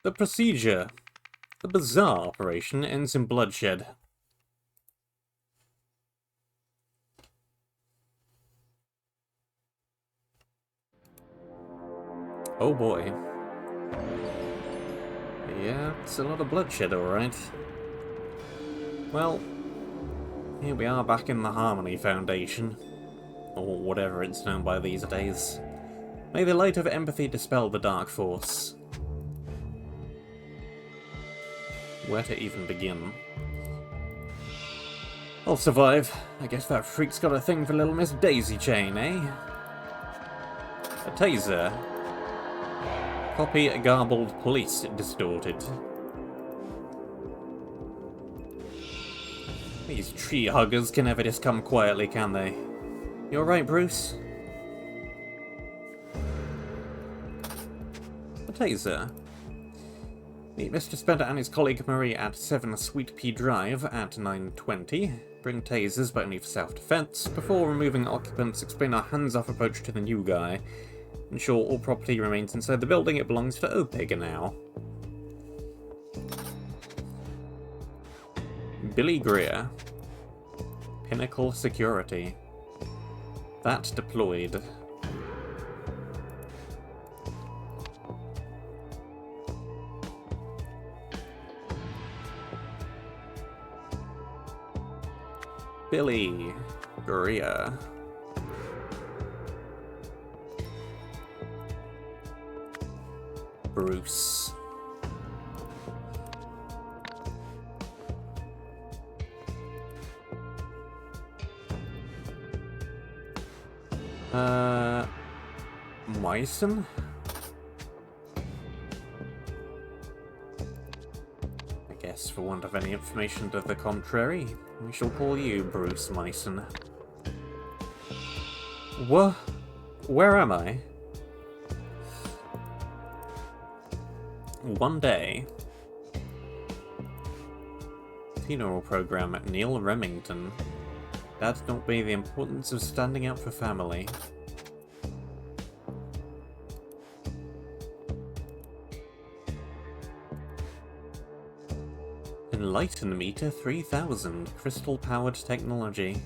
The procedure. The bizarre operation ends in bloodshed. Oh boy. Yeah, it's a lot of bloodshed, alright. Well, here we are back in the Harmony Foundation. Or whatever it's known by these days. May the light of empathy dispel the dark force. Where to even begin? I'll survive. I guess that freak's got a thing for little Miss Daisy Chain, eh? A taser. Copy garbled police distorted. These tree huggers can never just come quietly, can they? You alright, Bruce? A taser. Meet Mr. Spender and his colleague Marie at 7 Sweet Pea Drive at 9:20. Bring tasers, but only for self-defense. Before removing occupants, explain our hands-off approach to the new guy. Ensure all property remains inside the building. It belongs to Opega now. Billy Greer. Pinnacle Security. That deployed. Billy Greer. Bruce. Myson? I guess, for want of any information to the contrary, we shall call you Bruce Myson. Where am I? One day. Funeral program at Neil Remington. That don't be the importance of standing up for family. Enlighten Meter 3000, crystal-powered technology.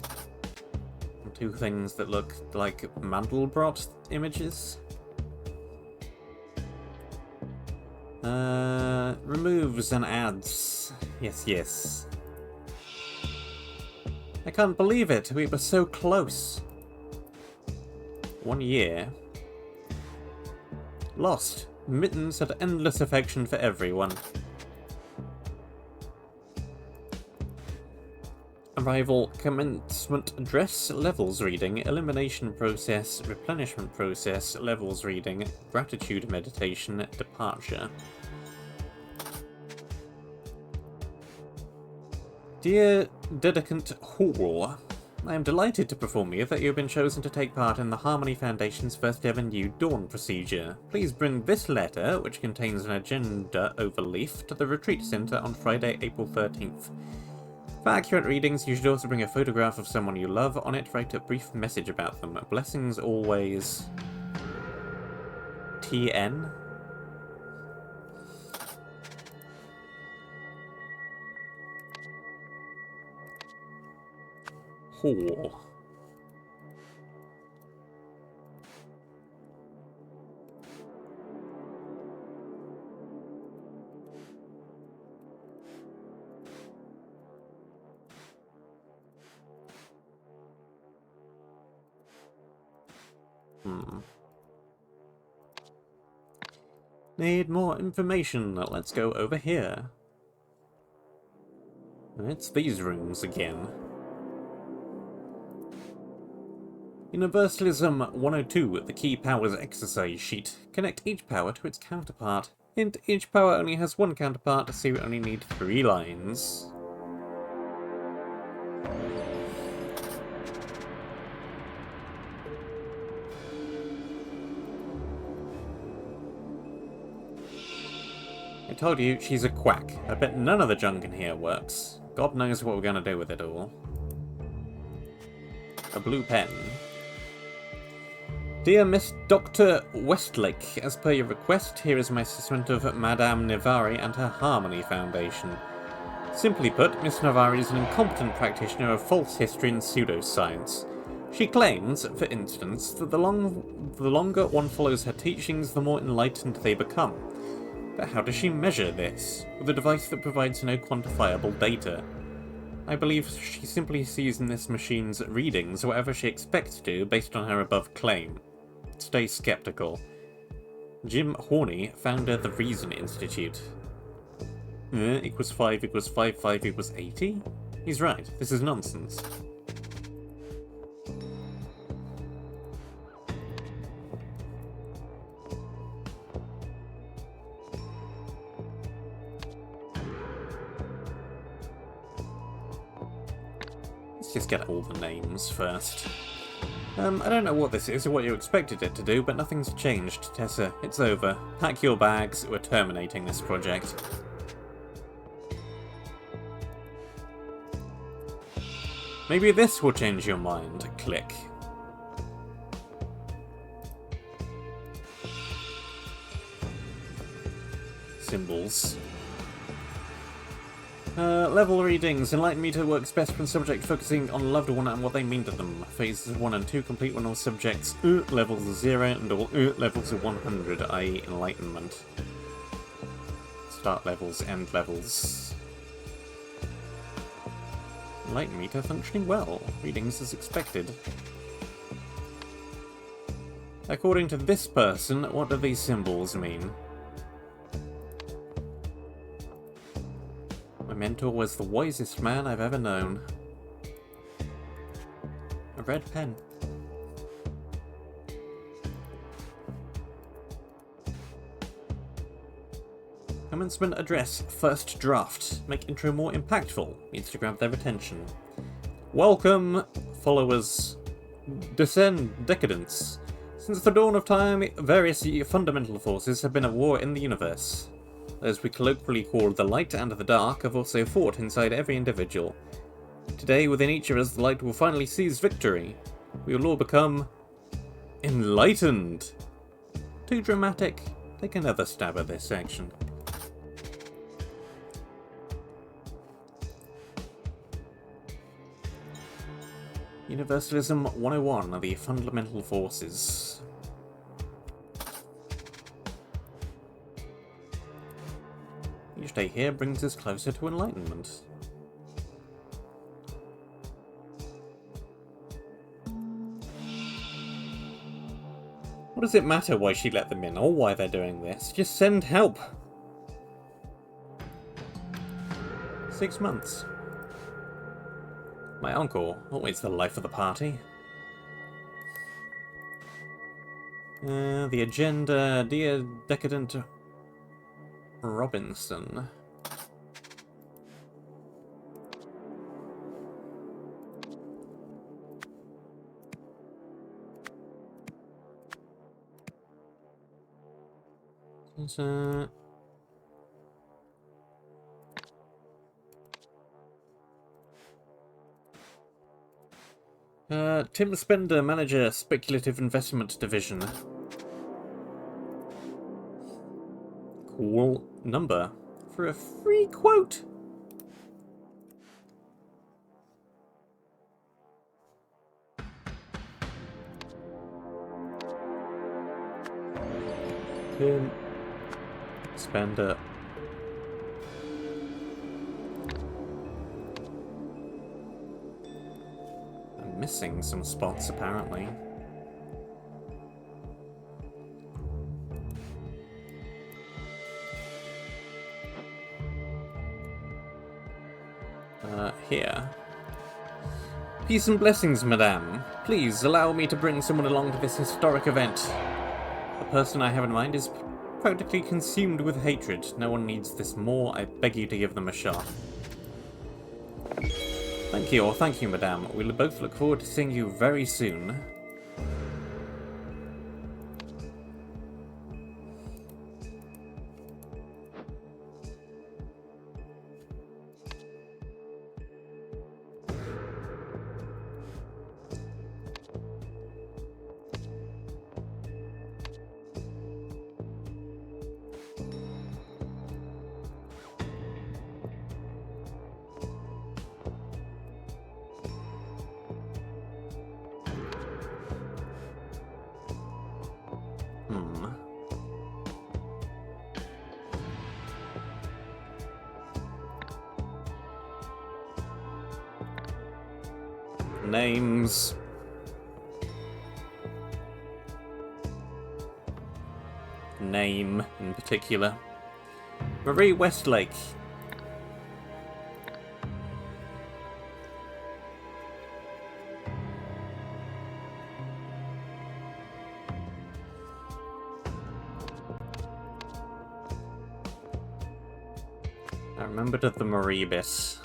Two things that look like Mandelbrot images. Removes and adds. Yes, yes. I can't believe it, we were so close. 1 year. Lost. Mittens had endless affection for everyone. Arrival, commencement address, levels reading, elimination process, replenishment process, levels reading, gratitude meditation, departure. Dear Dedicant Hall, I am delighted to inform you that you have been chosen to take part in the Harmony Foundation's first ever New Dawn procedure. Please bring this letter, which contains an agenda overleaf, to the Retreat Center on Friday, April 13th. For accurate readings, you should also bring a photograph of someone you love. On it, write a brief message about them. Blessings always. TN? Whore. Need more information. Let's go over here. It's these rooms again. Universalism 102, the key powers exercise sheet. Connect each power to its counterpart. Hint, each power only has one counterpart, so you only need 3 lines. I told you, she's a quack. I bet none of the junk in here works. God knows what we're gonna do with it all. A blue pen. Dear Miss Dr. Westlake, as per your request, here is my assessment of Madame Navari and her Harmony Foundation. Simply put, Miss Navari is an incompetent practitioner of false history and pseudoscience. She claims, for instance, that the longer one follows her teachings, the more enlightened they become. But how does she measure this? With a device that provides no quantifiable data. I believe she simply sees in this machine's readings whatever she expects to based on her above claim. Stay skeptical. Jim Horney, founder of the Reason Institute. Equals 5 equals 5, 5 equals 80? He's right, this is nonsense. Let's just get all the names first. I don't know what this is or what you expected it to do, but nothing's changed, Tessa. It's over. Pack your bags, we're terminating this project. Maybe this will change your mind. Click. Symbols. Level readings. Enlighten meter works best when subject focusing on loved one and what they mean to them. Phases 1 and 2 complete when all subjects levels are 0 and all levels are 100, i.e. enlightenment. Start levels, end levels. Enlighten meter functioning well. Readings as expected. According to this person, what do these symbols mean? My mentor was the wisest man I've ever known. A red pen. Commencement address, first draft. Make intro more impactful. Needs to grab their attention. Welcome, followers. Descend, decadence. Since the dawn of time, various fundamental forces have been at war in the universe. Those we colloquially call the light and the dark have also fought inside every individual. Today, within each of us, the light will finally seize victory. We will all become enlightened. Too dramatic. Take another stab at this section. Universalism 101 are the fundamental forces. Each day here brings us closer to enlightenment. What does it matter why she let them in, or why they're doing this? Just send help! 6 months. My uncle, always the life of the party. The agenda, dear decadent Robinson. Tim Spender, Manager, Speculative Investment Division. Cool number for a free quote. Tim Spender. I'm missing some spots apparently. Here. Peace and blessings, madame. Please allow me to bring someone along to this historic event. The person I have in mind is practically consumed with hatred. No one needs this more. I beg you to give them a shot. Thank you, madame. We'll both look forward to seeing you very soon. names. Name, in particular. Marie Westlake. I remembered of the Marie bit.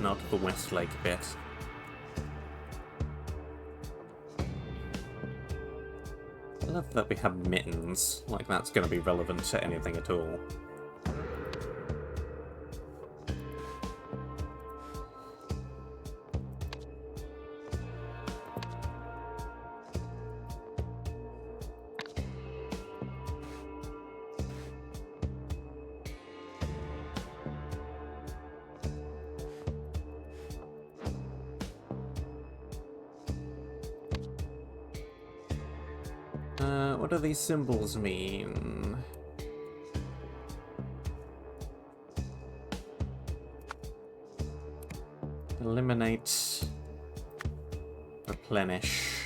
Not the Westlake bit. I love that we have mittens. Like, that's going to be relevant to anything at all. What do these symbols mean? Eliminate. Replenish.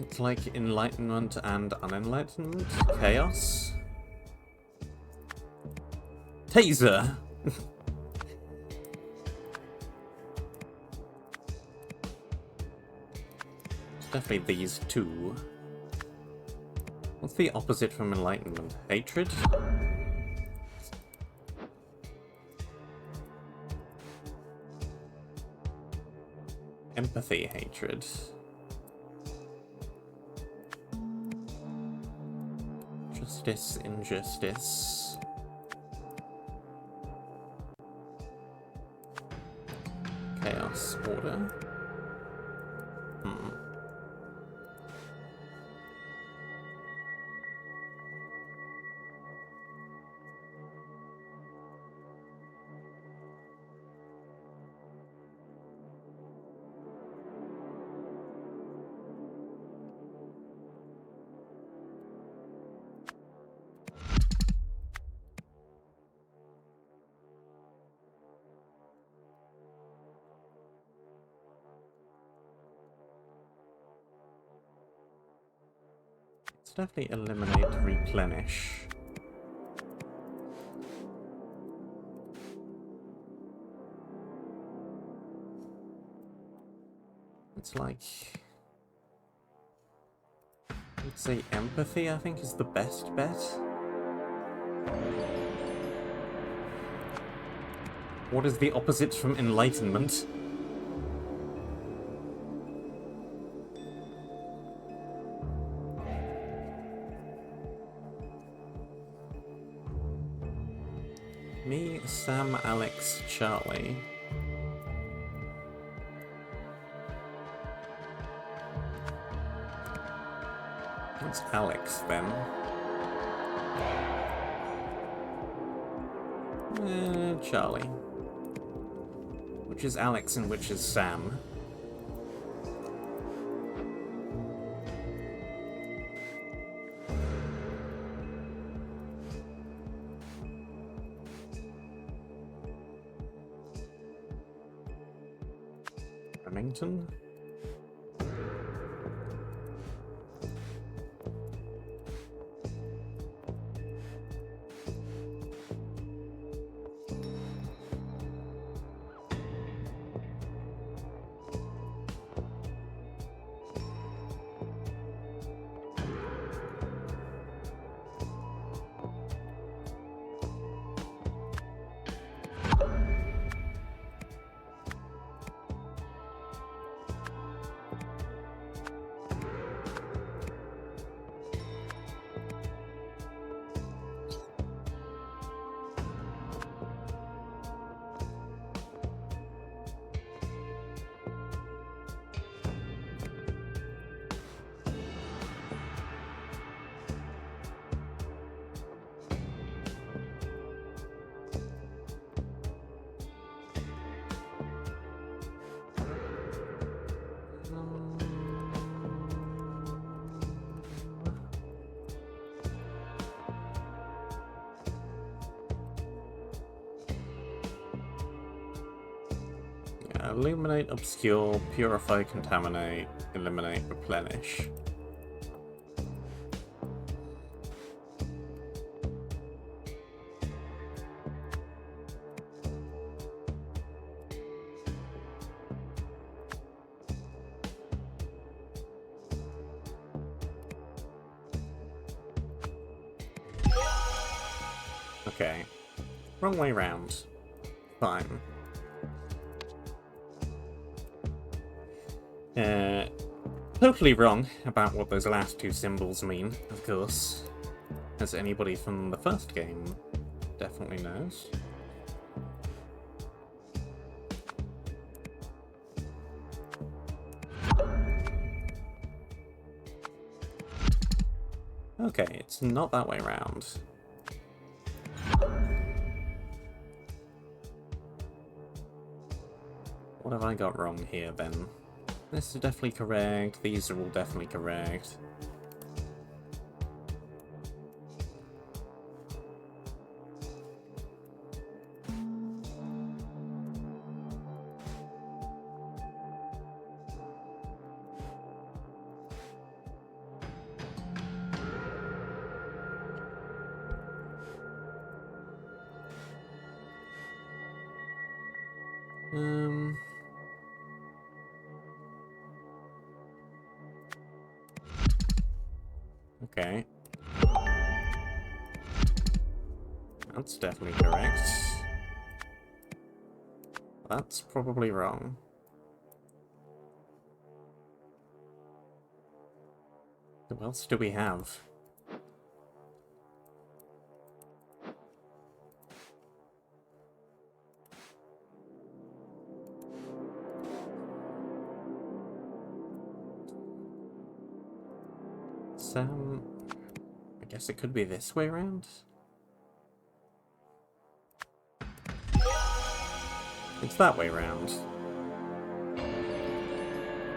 It's like enlightenment and unenlightenment. Chaos. Taser! It's definitely these two. What's the opposite from enlightenment? Hatred? Empathy, hatred. Justice, injustice. Chaos, order. Let's definitely eliminate replenish. It's like... I'd say empathy, I think, is the best bet. What is the opposite from enlightenment? Me, Sam, Alex, Charlie. What's Alex, then? Charlie. Which is Alex and which is Sam? Remington? Illuminate, obscure, purify, contaminate, eliminate, replenish. Okay. Wrong way round. Fine. Totally wrong about what those last two symbols mean, of course. As anybody from the first game definitely knows. Okay, it's not that way round. What have I got wrong here, then? This is definitely correct. These are all definitely correct. Okay. That's definitely correct. That's probably wrong. What else do we have? I guess it could be this way around? It's that way round.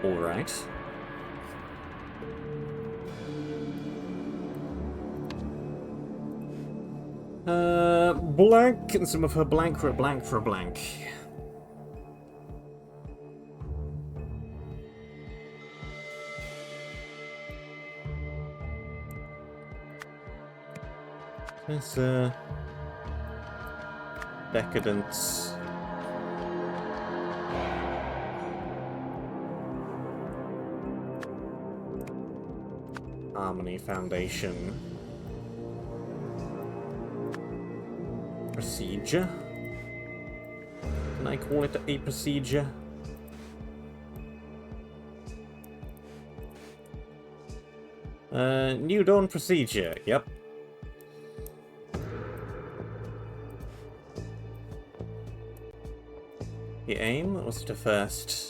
Alright. Blank, and some of her blank for a blank for a blank. There's, decadence. Harmony Foundation. Procedure? Can I call it a procedure? New Dawn procedure, yep. The aim was to first...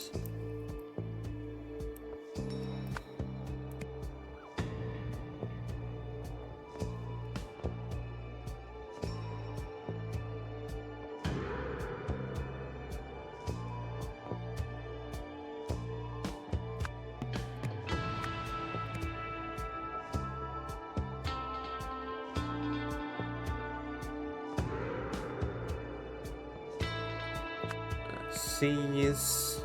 Seize...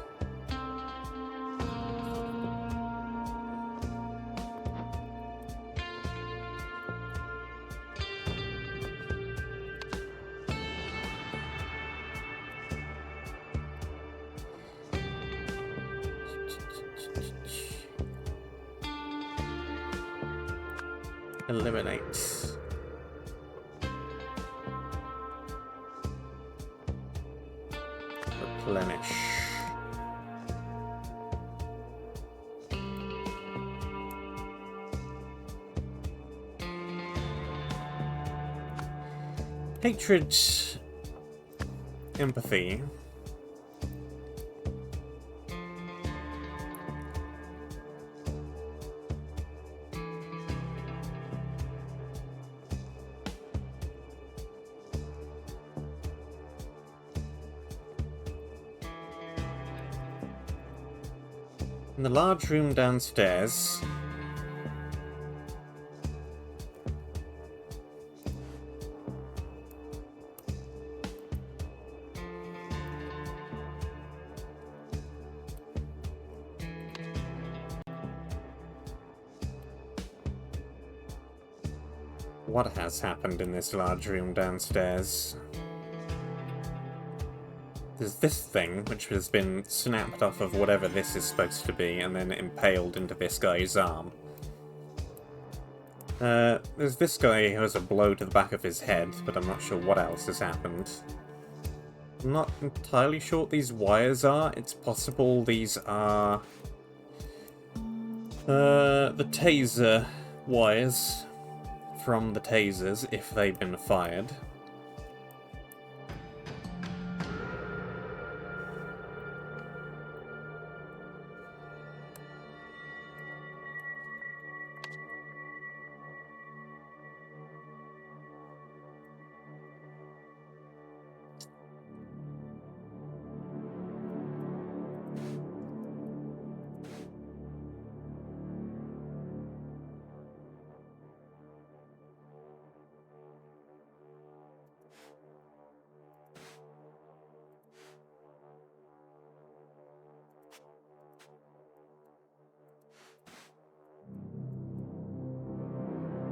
Eliminate. Replenish. Hatred. Empathy. In the large room downstairs. What has happened in this large room downstairs? There's this thing, which has been snapped off of whatever this is supposed to be, and then impaled into this guy's arm. There's this guy who has a blow to the back of his head, but I'm not sure what else has happened. I'm not entirely sure what these wires are. It's possible these are the taser wires from the tasers, if they've been fired.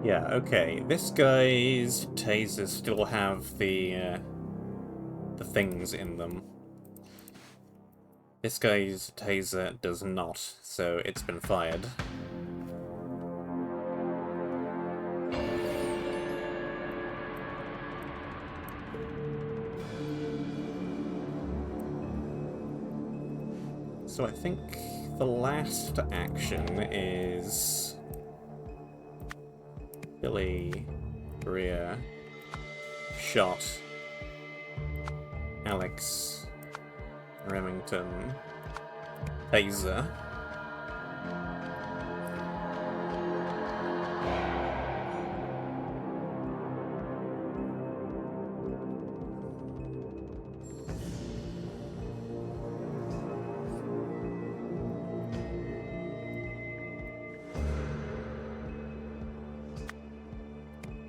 Yeah, okay. This guy's tasers still have the things in them. This guy's taser does not, so it's been fired. So I think the last action is Billy, Bria, shot, Alex, Remington, taser.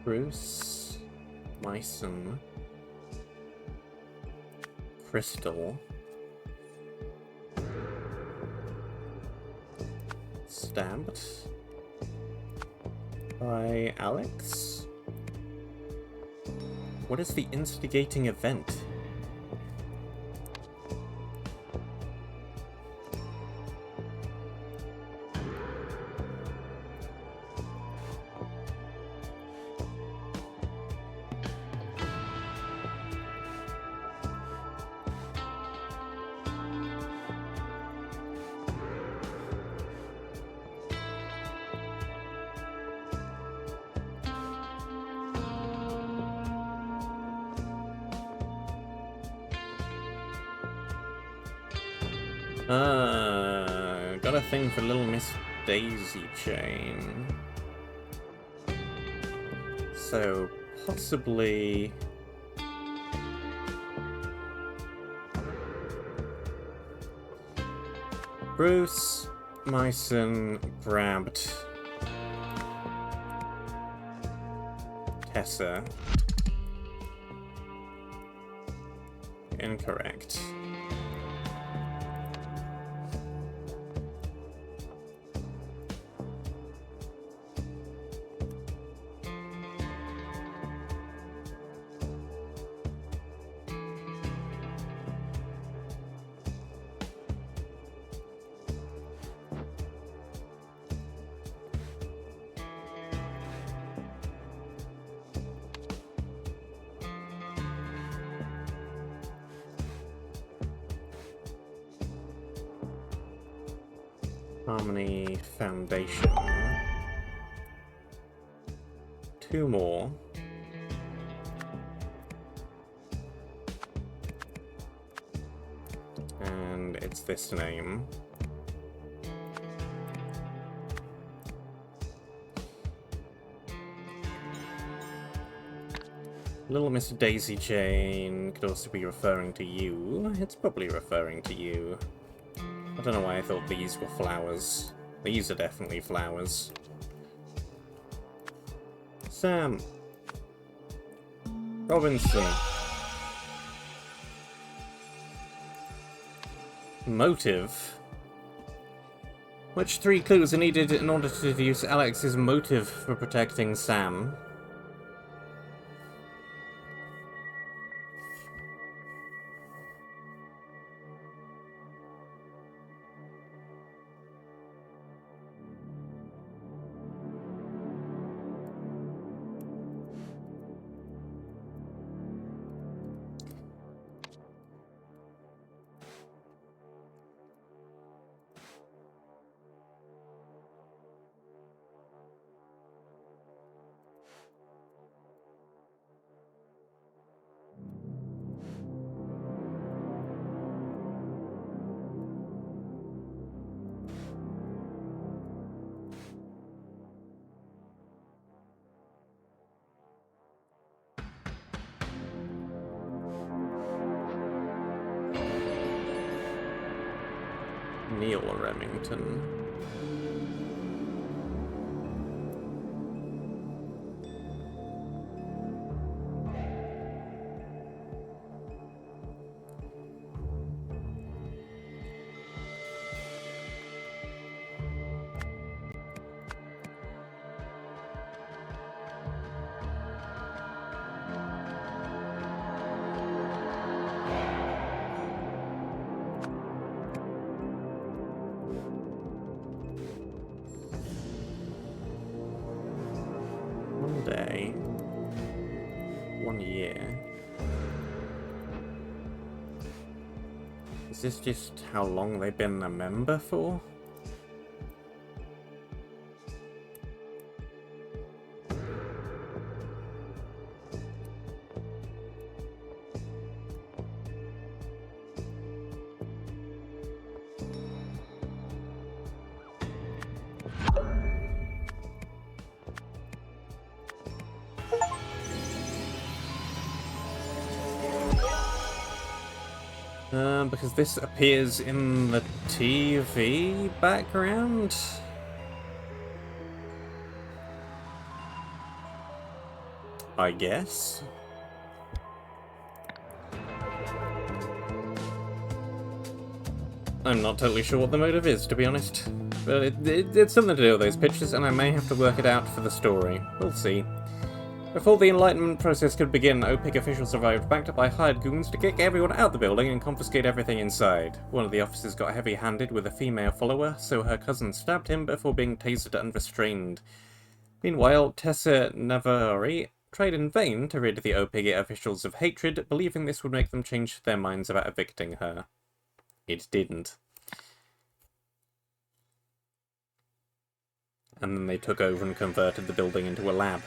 Bruce, Myson, Crystal, stabbed by Alex? What is the instigating event? Got a thing for Little Miss Daisy Chain. So, possibly... Bruce Myson grabbed Tessa. Incorrect. Harmony Foundation. 2 more. And it's this name. Little Miss Daisy Chain could also be referring to you. It's probably referring to you. I don't know why I thought these were flowers. These are definitely flowers. Sam. Robinson. Motive. Which 3 clues are needed in order to deduce Alex's motive for protecting Sam? Neil Remington. One day. 1 year. Is this just how long they've been a member for? Because this appears in the TV background? I guess. I'm not totally sure what the motive is, to be honest. But it's something to do with those pictures, and I may have to work it out for the story. We'll see. Before the Enlightenment process could begin, OPIC officials arrived, backed up by hired goons, to kick everyone out the building and confiscate everything inside. One of the officers got heavy-handed with a female follower, so her cousin stabbed him before being tasered unrestrained. Meanwhile, Tessa Navari tried in vain to rid the OPIC officials of hatred, believing this would make them change their minds about evicting her. It didn't. And then they took over and converted the building into a lab.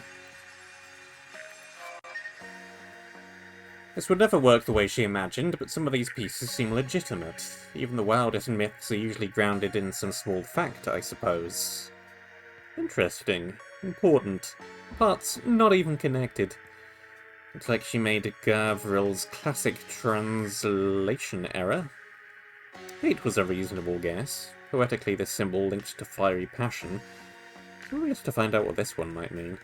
This would never work the way she imagined, but some of these pieces seem legitimate. Even the wildest myths are usually grounded in some small fact, I suppose. Interesting. Important. Parts not even connected. Looks like she made Gavril's classic translation error. Hate was a reasonable guess. Poetically, this symbol linked to fiery passion. Curious to find out what this one might mean.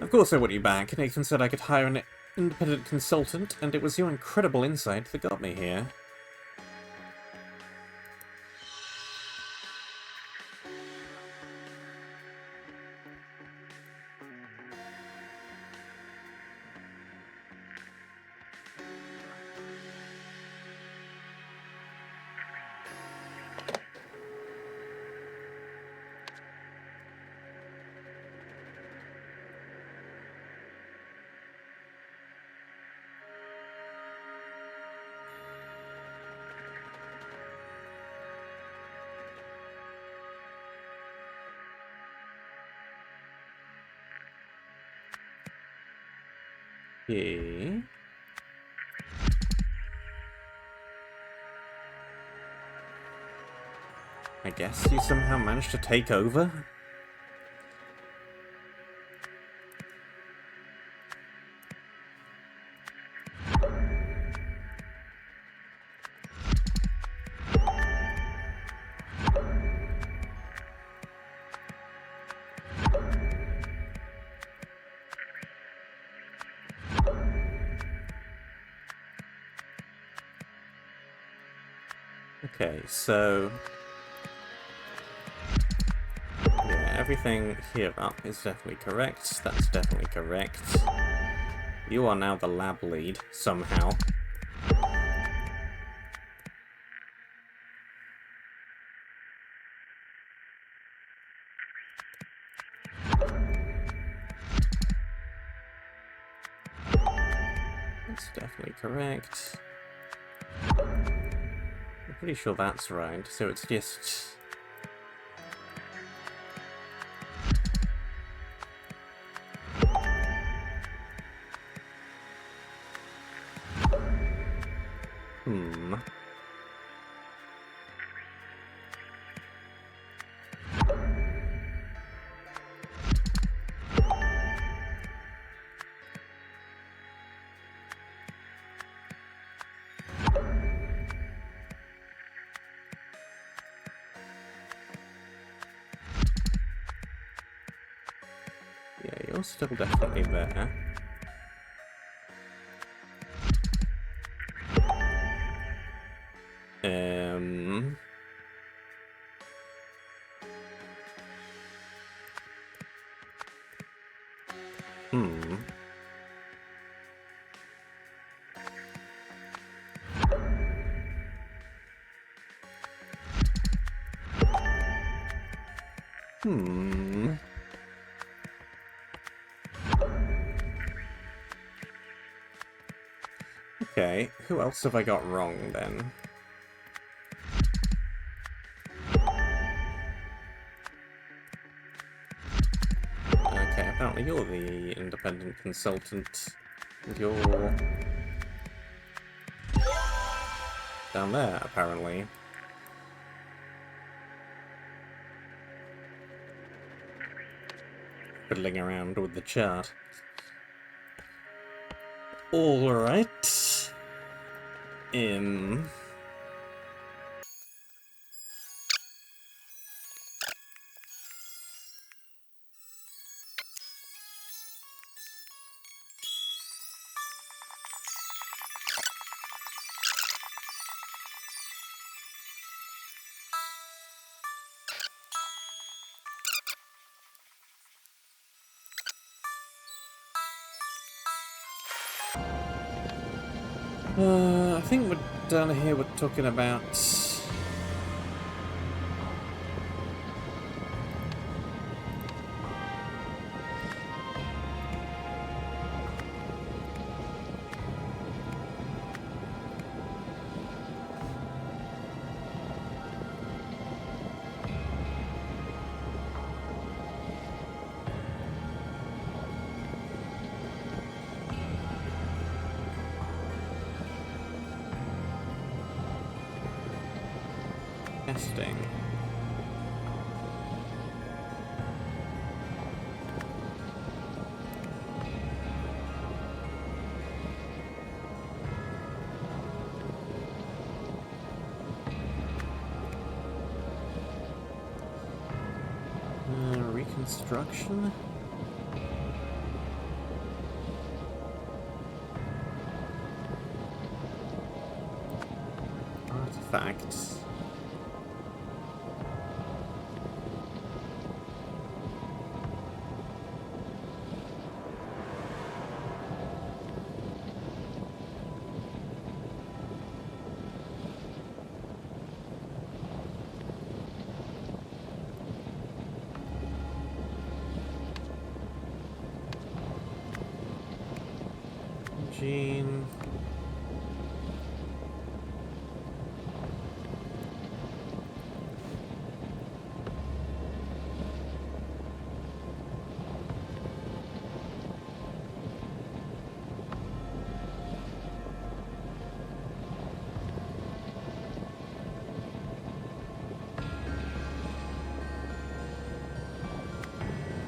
Of course I want you back. Nathan said I could hire an independent consultant, and it was your incredible insight that got me here. Okay. I guess you somehow managed to take over? Okay, so... yeah, everything here up is definitely correct. That's definitely correct. You are now the lab lead, somehow. That's definitely correct. I'm pretty sure that's right, so it's just... Yeah, you're still definitely there. Hmm. Hmm. Okay, who else have I got wrong then? Okay, apparently you're the independent consultant. And you're down there, apparently. Fiddling around with the chart. Alright. I think we're down here, we're talking about... testing. Reconstruction? Artifacts. Gene.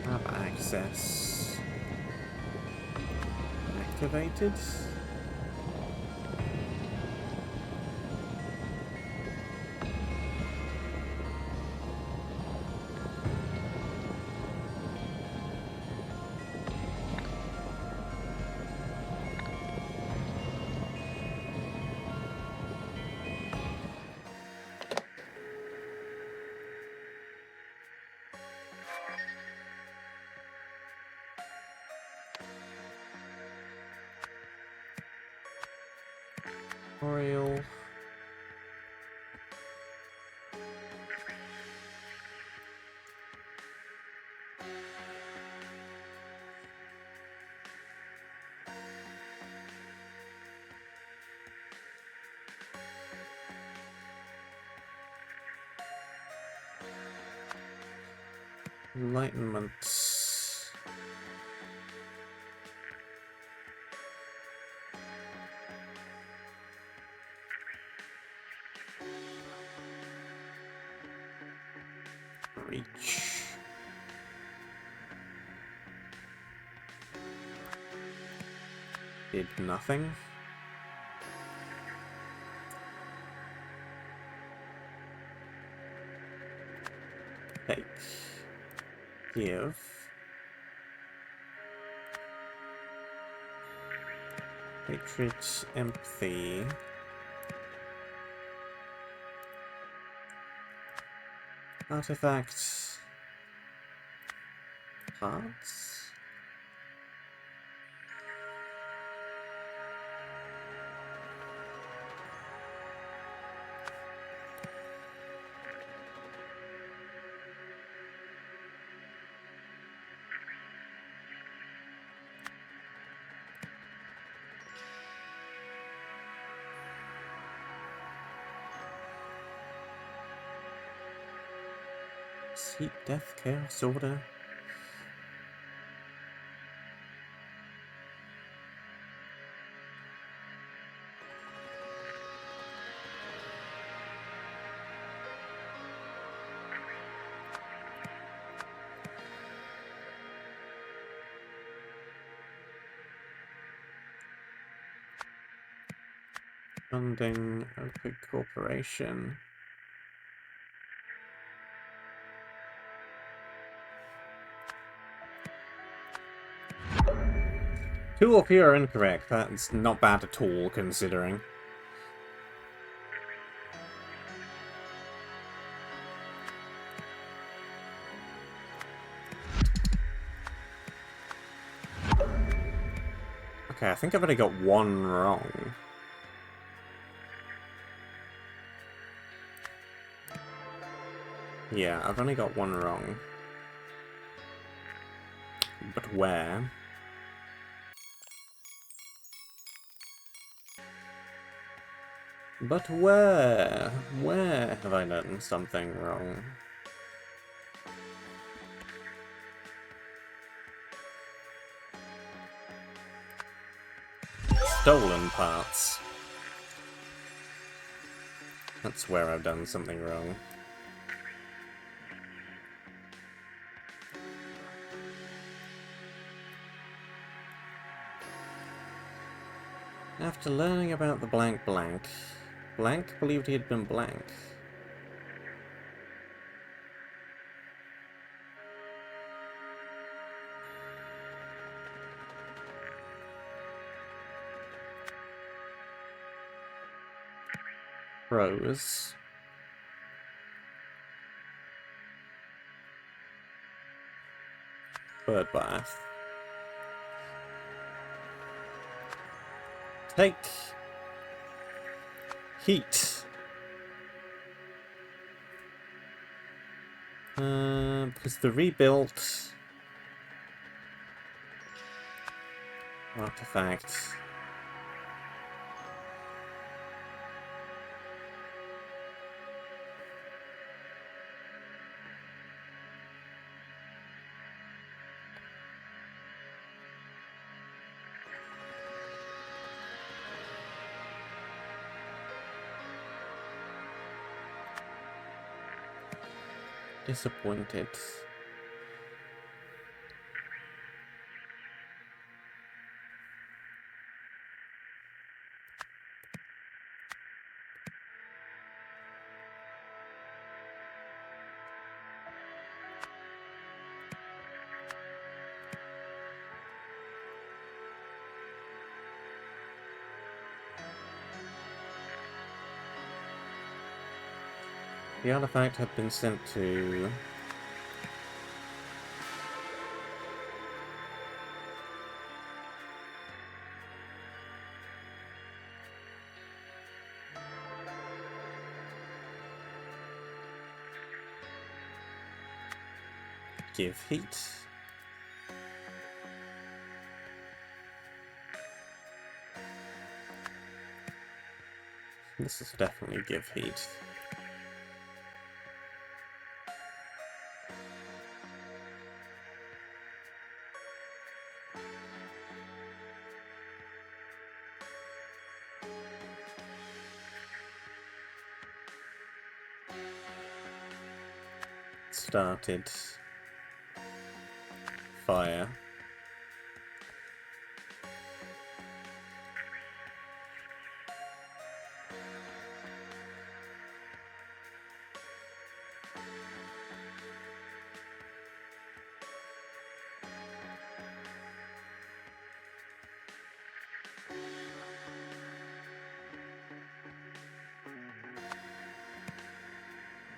Have access. Activated. Tutorial. Enlightenment. Reach. Did nothing. Take. Give. Hatred, empathy. Artifact. Parts? Heat, death, chaos, order. Funding a big corporation. Two of you are incorrect. That's not bad at all, considering. Okay, I think I've only got one wrong. Yeah, I've only got one wrong. But where? But where? Where have I done something wrong? Stolen parts. That's where I've done something wrong. After learning about the blank, Blank believed he had been blank. Rose. Bird bath. Take heat. Because the rebuilt artifact. Disappointed. The artifact had been sent to... Give heat. This is definitely give heat. Started. Fire.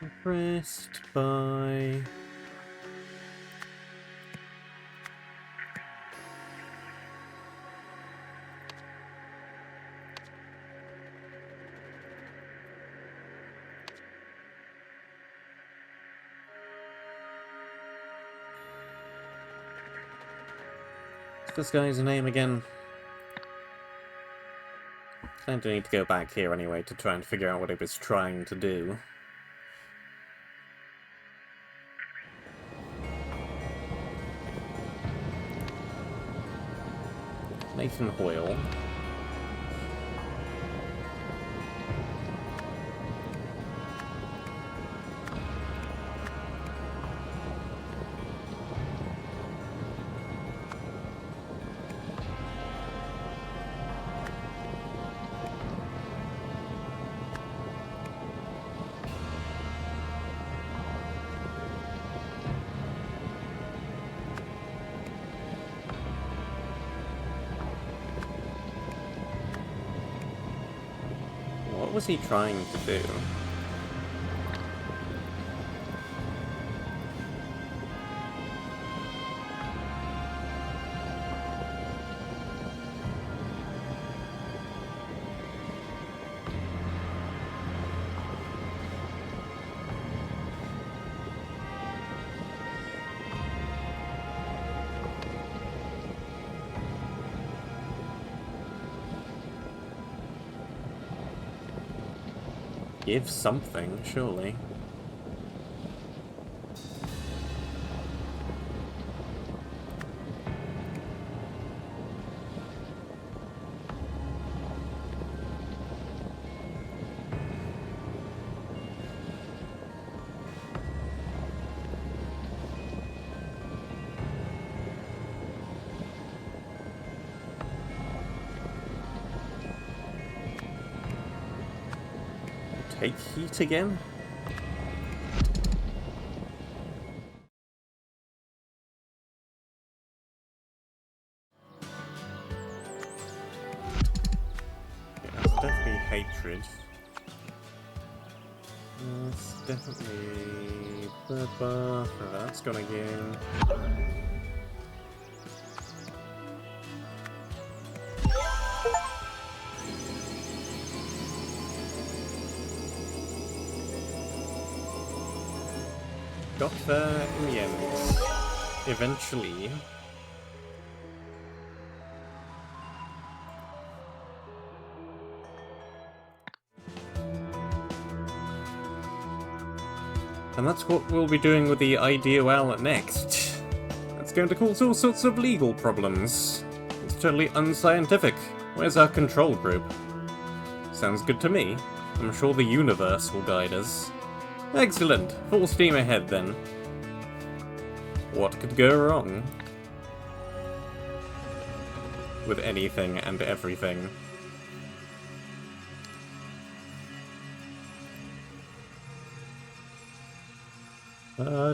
Impressed by... What's this guy's name again? I do need to go back here anyway to try and figure out what he was trying to do. Nathan Hoyle. What was he trying to do? Give something, surely. Take heat again? Yeah, that's definitely hatred. That's definitely... Oh, that's gone again. Got there in the end. Eventually. And that's what we'll be doing with the IDOL next. It's going to cause all sorts of legal problems. It's totally unscientific. Where's our control group? Sounds good to me. I'm sure the universe will guide us. Excellent. Full steam ahead, then. What could go wrong? With anything and everything.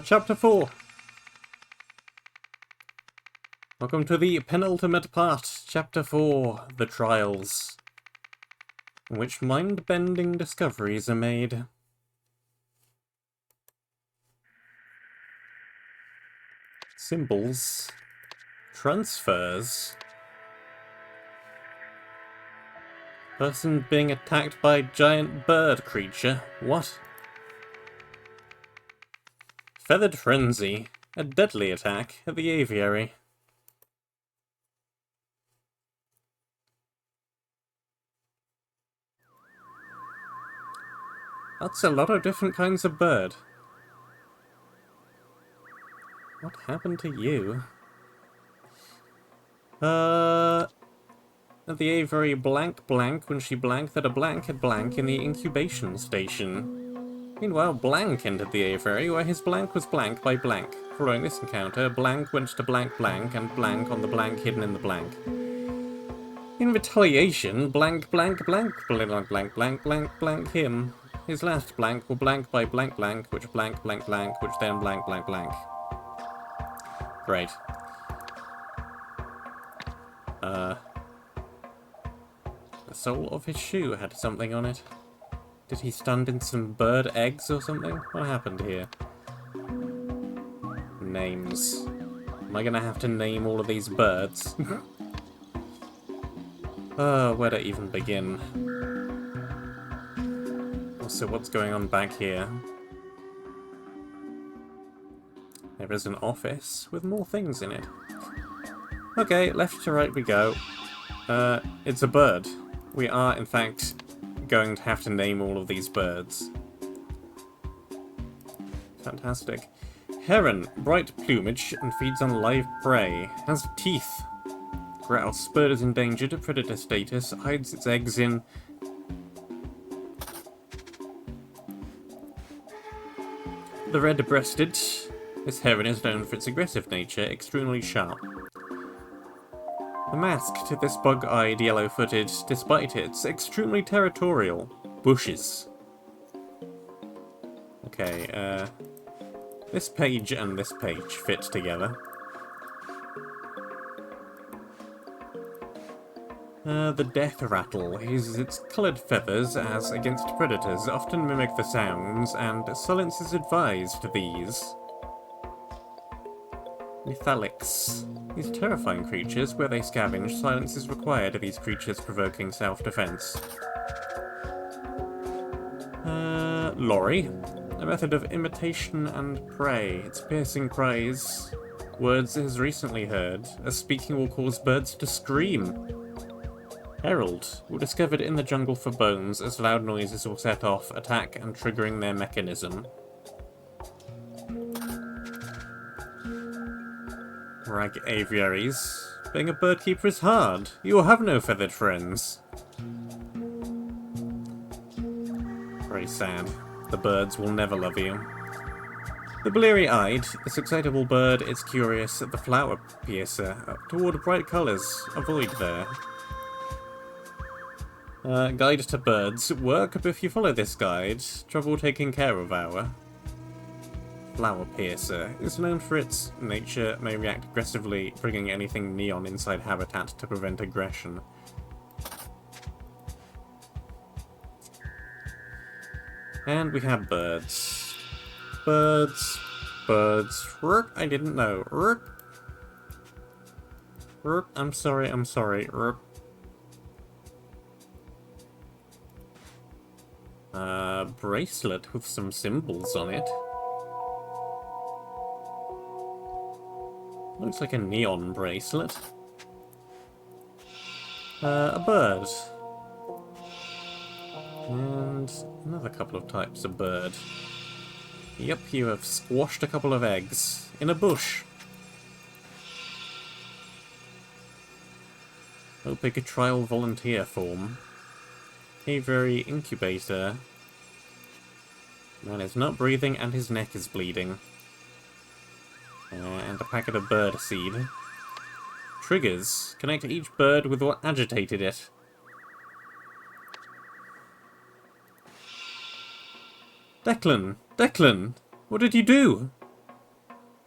Chapter 4. Welcome to the penultimate part, Chapter 4, The Trials, in which mind-bending discoveries are made. Symbols. Transfers. Person being attacked by giant bird creature. What? Feathered Frenzy. A deadly attack at the aviary. That's a lot of different kinds of bird. What happened to you? At the aviary blank when she blanked that a blank had blank in the incubation station. Meanwhile, blank entered the aviary where his blank was blank by blank. Following this encounter, blank went to blank and blank on the blank hidden in the blank. In retaliation, blank him. His last blank will blank by blank, which blank, which then blank. Great. The sole of his shoe had something on it. Did he stand in some bird eggs or something? What happened here? Names. Am I gonna have to name all of these birds? Where to even begin? Also, what's going on back here? There is an office with more things in it. Okay, left to right we go. It's a bird. We are, in fact, going to have to name all of these birds. Fantastic. Heron, bright plumage and feeds on live prey. Has teeth. Grouse, bird is endangered, predator status, hides its eggs in... The red-breasted. This heron is known for its aggressive nature, extremely sharp. The mask to this bug-eyed, yellow-footed, despite its extremely territorial. Bushes. Okay, this page and this page fit together. The death rattle uses its coloured feathers as against predators, often mimic the sounds, and silence is advised to these. Lethalics. These terrifying creatures, where they scavenge, silence is required of these creatures provoking self-defense. Lorry. A method of imitation and prey. Its piercing cries. Words it has recently heard, as speaking will cause birds to scream. Herald. Were discovered in the jungle for bones, as loud noises will set off, attack, and triggering their mechanism. Rag aviaries. Being a bird keeper is hard. You will have no feathered friends. Very sad. The birds will never love you. The bleary-eyed. This excitable bird is curious at the flower piercer. Toward bright colours. Avoid there. Guide to birds. Work, but if you follow this guide, trouble taking care of our... Flower piercer is known for its nature, may react aggressively, bringing anything neon inside habitat to prevent aggression. And we have birds. Birds. Birds. Rook, I didn't know. Rook. Rook, I'm sorry. Rook. Bracelet with some symbols on it. Looks like a neon bracelet. A bird. And another couple of types of bird. Yep, you have squashed a couple of eggs in a bush. Pick a trial volunteer form. Aviary incubator. Man is not breathing and his neck is bleeding. And a packet of bird seed. Triggers. Connect each bird with what agitated it. Declan! Declan! What did you do?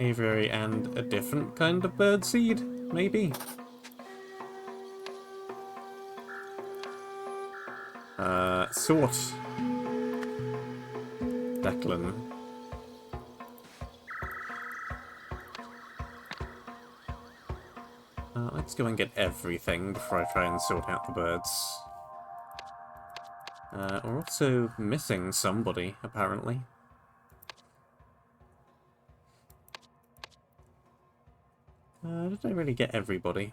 Aviary and a different kind of bird seed, maybe? Sort. Declan. Let's go and get everything before I try and sort out the birds. We're also missing somebody, apparently. Did I really get everybody?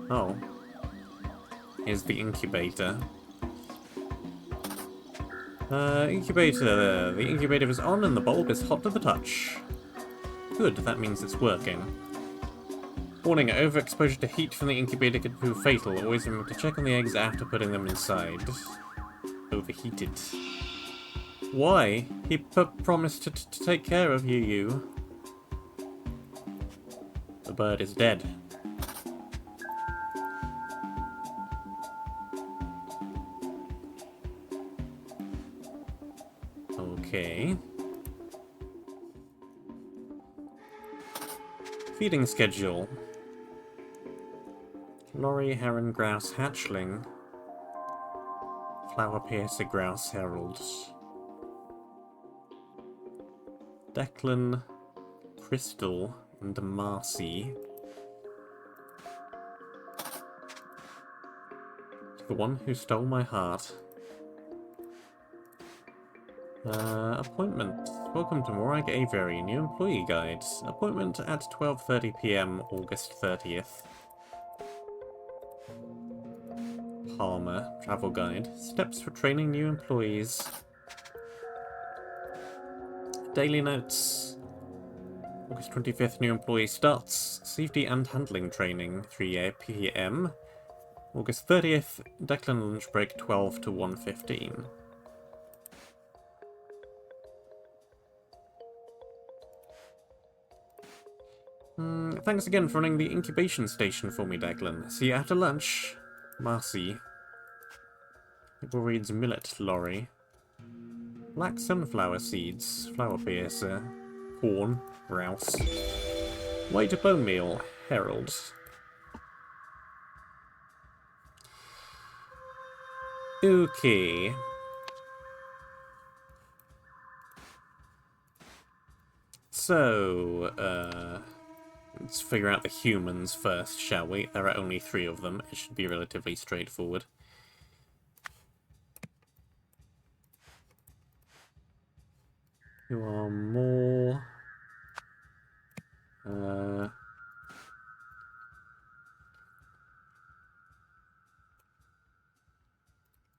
Oh. Here's the incubator. Incubator. The incubator is on and the bulb is hot to the touch. Good, that means it's working. Warning, overexposure to heat from the incubator could prove fatal. Always remember to check on the eggs after putting them inside. Overheated. Why? He promised to take care of you. The bird is dead. Okay. Feeding schedule. Lorry, heron, grouse, hatchling. Flower piercer, grouse, herald. Declan, Crystal, and Marcy. The one who stole my heart. Appointment. Welcome to Morag Aviary, new employee guide. Appointment at 12:30 PM, August 30th. Palmer, travel guide. Steps for training new employees. Daily notes. August 25th, new employee starts. Safety and handling training, 3 PM. August 30th, Declan lunch break, 12 to 1:15. Thanks again for running the incubation station for me, Declan. See you after lunch. Marcy. People reads millet, Lorry. Black sunflower seeds, flower piercer. Corn, grouse. White bone meal, Herald. Okay. So, let's figure out the humans first, shall we? There are only 3 of them. It should be relatively straightforward. Who are more...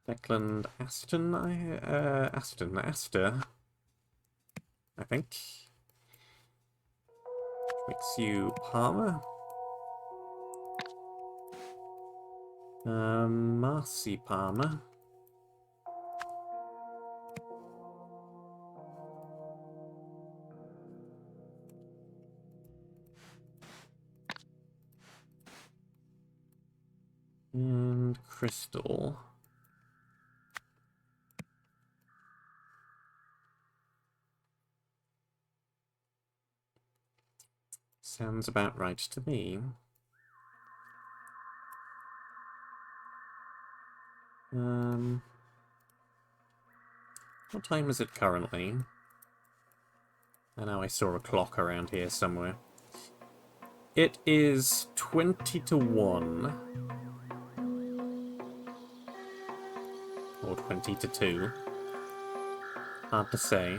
Declan Aster, I think. Makes you Palmer. Marcy Palmer. And Crystal. Sounds about right to me. What time is it currently? I know I saw a clock around here somewhere. It is 20 to 1. Or 20 to 2. Hard to say.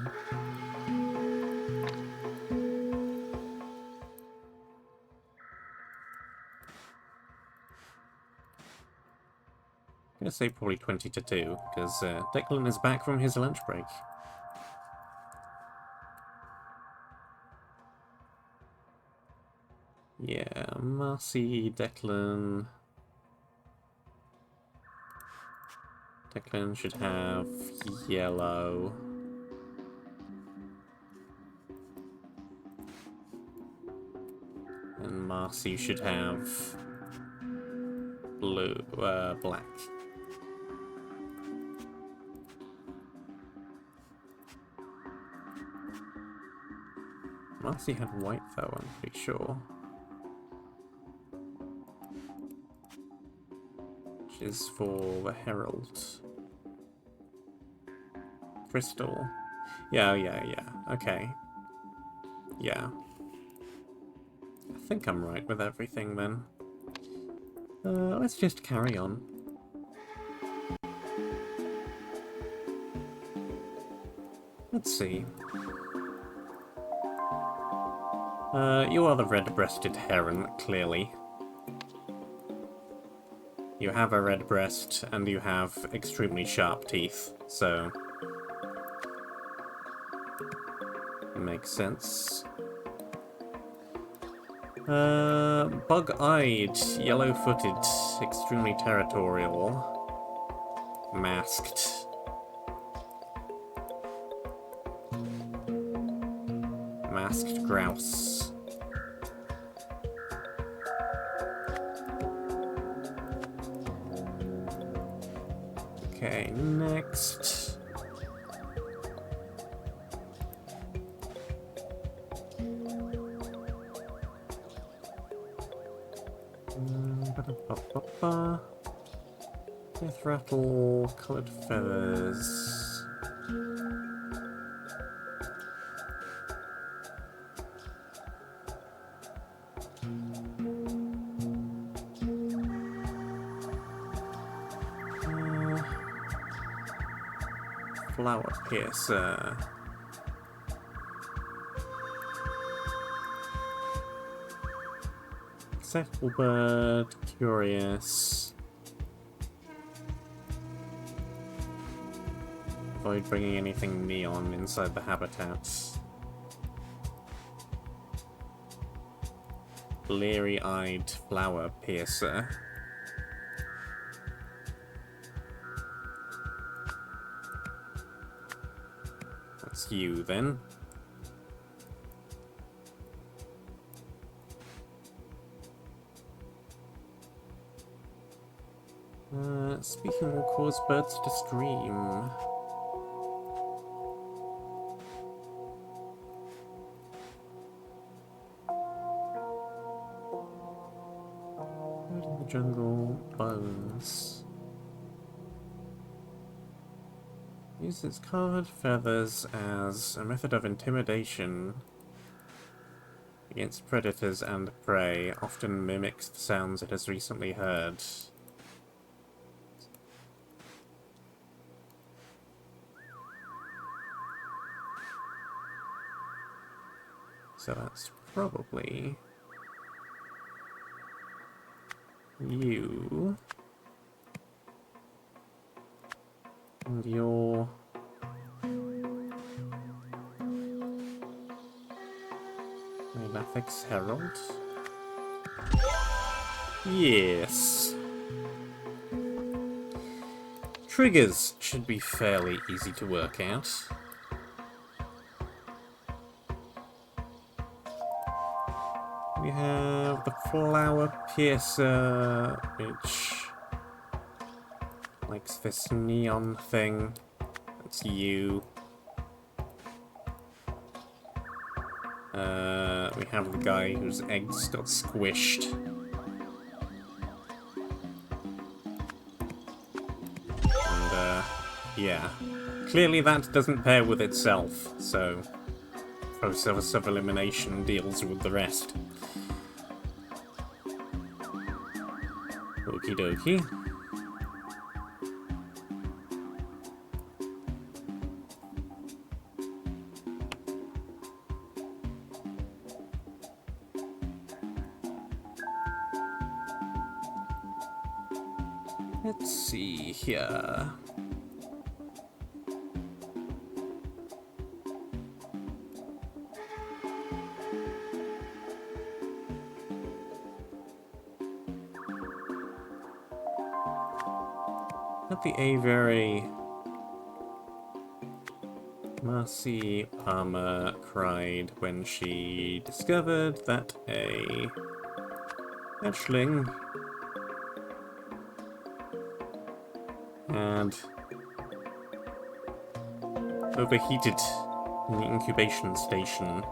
I'm gonna say probably 20 to 2, because Declan is back from his lunch break. Yeah, Marcy, Declan... Declan should have yellow. And Marcy should have blue, black. Marcy had white though, I'm pretty sure. Which is for the Herald. Crystal. Yeah, okay. Yeah. I think I'm right with everything then. Let's just carry on. Let's see. You are the red-breasted heron, clearly. You have a red breast, and you have extremely sharp teeth, so... makes sense. Bug-eyed, yellow-footed, extremely territorial, masked. Masked grouse. Okay, next. Ba-ba. Death rattle, coloured feathers. Flower piercer. Excitable bird, curious. Avoid bringing anything neon inside the habitats. Bleary-eyed flower piercer. That's you, then. Speaking will cause birds to scream. Bird in the jungle, bones. Use its coloured feathers as a method of intimidation against predators and prey, often mimics the sounds it has recently heard. So that's probably you. And your Ethics Herald. Yes. Triggers should be fairly easy to work out. We have the flower piercer, which likes this neon thing. That's you. We have the guy whose eggs got squished. And, yeah. Clearly that doesn't pair with itself, so process of elimination deals with the rest. Okie dokie. Let's see here. At the aviary, Marcy Palmer cried when she discovered that a hatchling had overheated in the incubation station.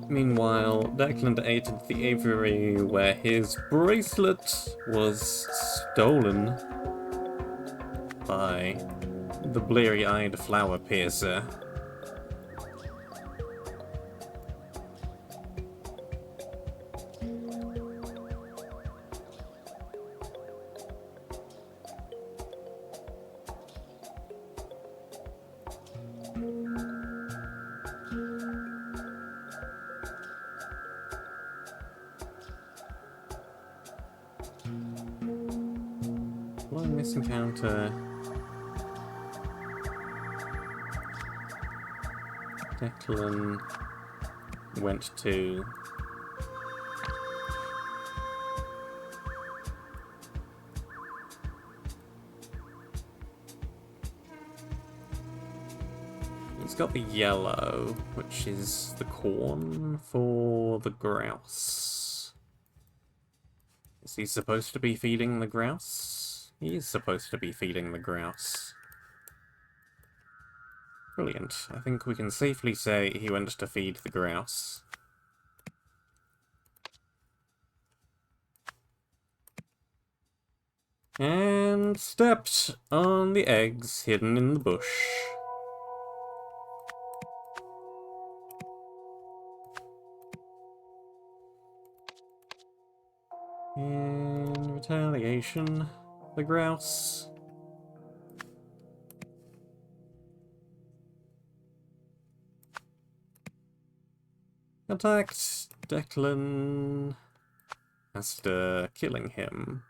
Meanwhile, Declan entered the aviary where his bracelet was stolen by the bleary-eyed flower piercer. Following this encounter, Declan went to It's got the yellow, which is the corn for the grouse. Is he supposed to be feeding the grouse? He is supposed to be feeding the grouse. Brilliant. I think we can safely say he went to feed the grouse. And stepped on the eggs hidden in the bush. In retaliation, the grouse attacked Declan after killing him.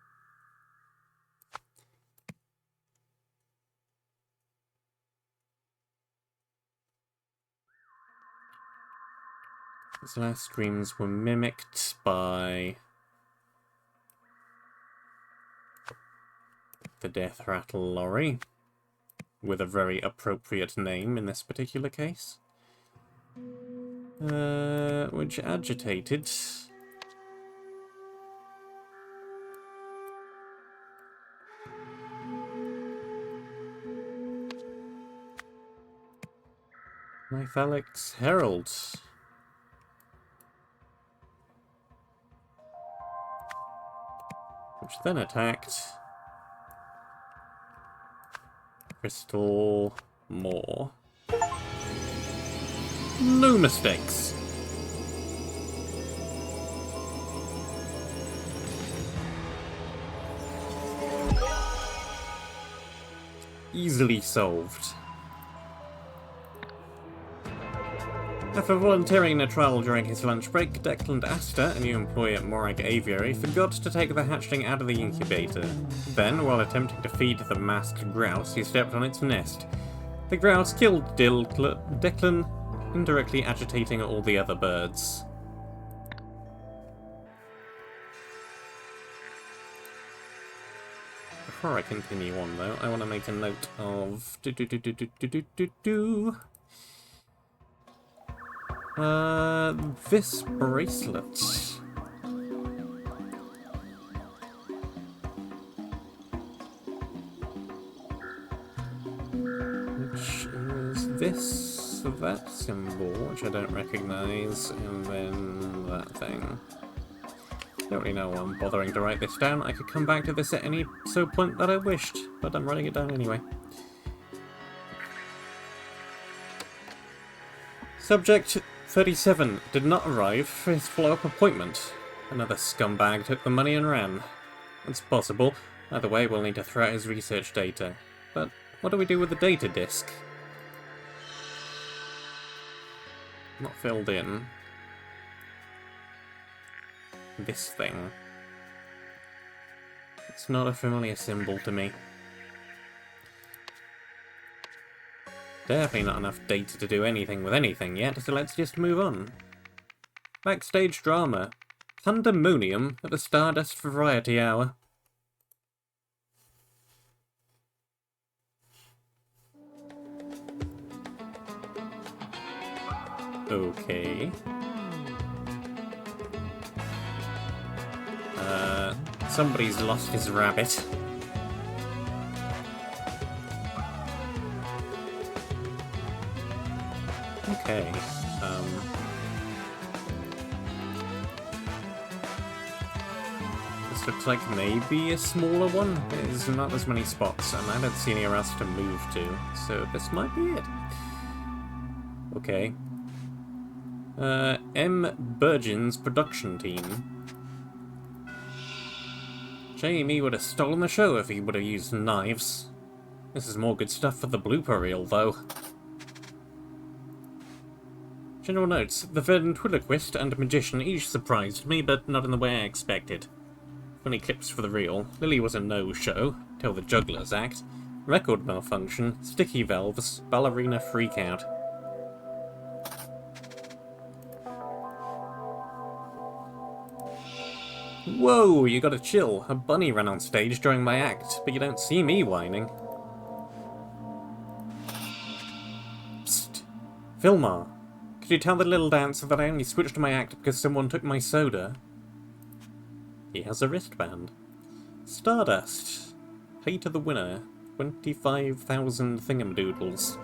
His last screams were mimicked by the death rattle lorry, with a very appropriate name in this particular case, which agitated my Felix Herald. Which then attacked Crystal Moor. No mistakes. Easily solved. After volunteering in a trial during his lunch break, Declan Astor, a new employee at Morag Aviary, forgot to take the hatchling out of the incubator. Then, while attempting to feed the masked grouse, he stepped on its nest. The grouse killed Declan, indirectly agitating all the other birds. Before I continue on, though, I want to make a note of this bracelet. Which is this, that symbol, which I don't recognise, and then that thing. Don't really know why I'm bothering to write this down. I could come back to this at any point that I wished, but I'm writing it down anyway. Subject 37 did not arrive for his follow-up appointment. Another scumbag took the money and ran. It's possible. Either way, we'll need to throw out his research data. But what do we do with the data disk? Not filled in. This thing. It's not a familiar symbol to me. Definitely not enough data to do anything with anything yet, so let's just move on. Backstage drama. Pandemonium at the Stardust Variety Hour. Okay. Somebody's lost his rabbit. Okay, this looks like maybe a smaller one. There's not as many spots, and I don't see anywhere else to move to, so this might be it. Okay. M. Burgeon's production team. Jamie would have stolen the show if he would have used knives. This is more good stuff for the blooper reel, though. General notes. The ventriloquist and magician each surprised me, but not in the way I expected. Funny clips for the reel. Lily was a no-show, till the jugglers act. Record malfunction, sticky valves, ballerina freakout. Whoa, you gotta chill. A bunny ran on stage during my act, but you don't see me whining. Psst. Vilmar, could you tell the little dancer that I only switched my act because someone took my soda? He has a wristband. Stardust. Pay to the winner. 25,000 thingamadoodles.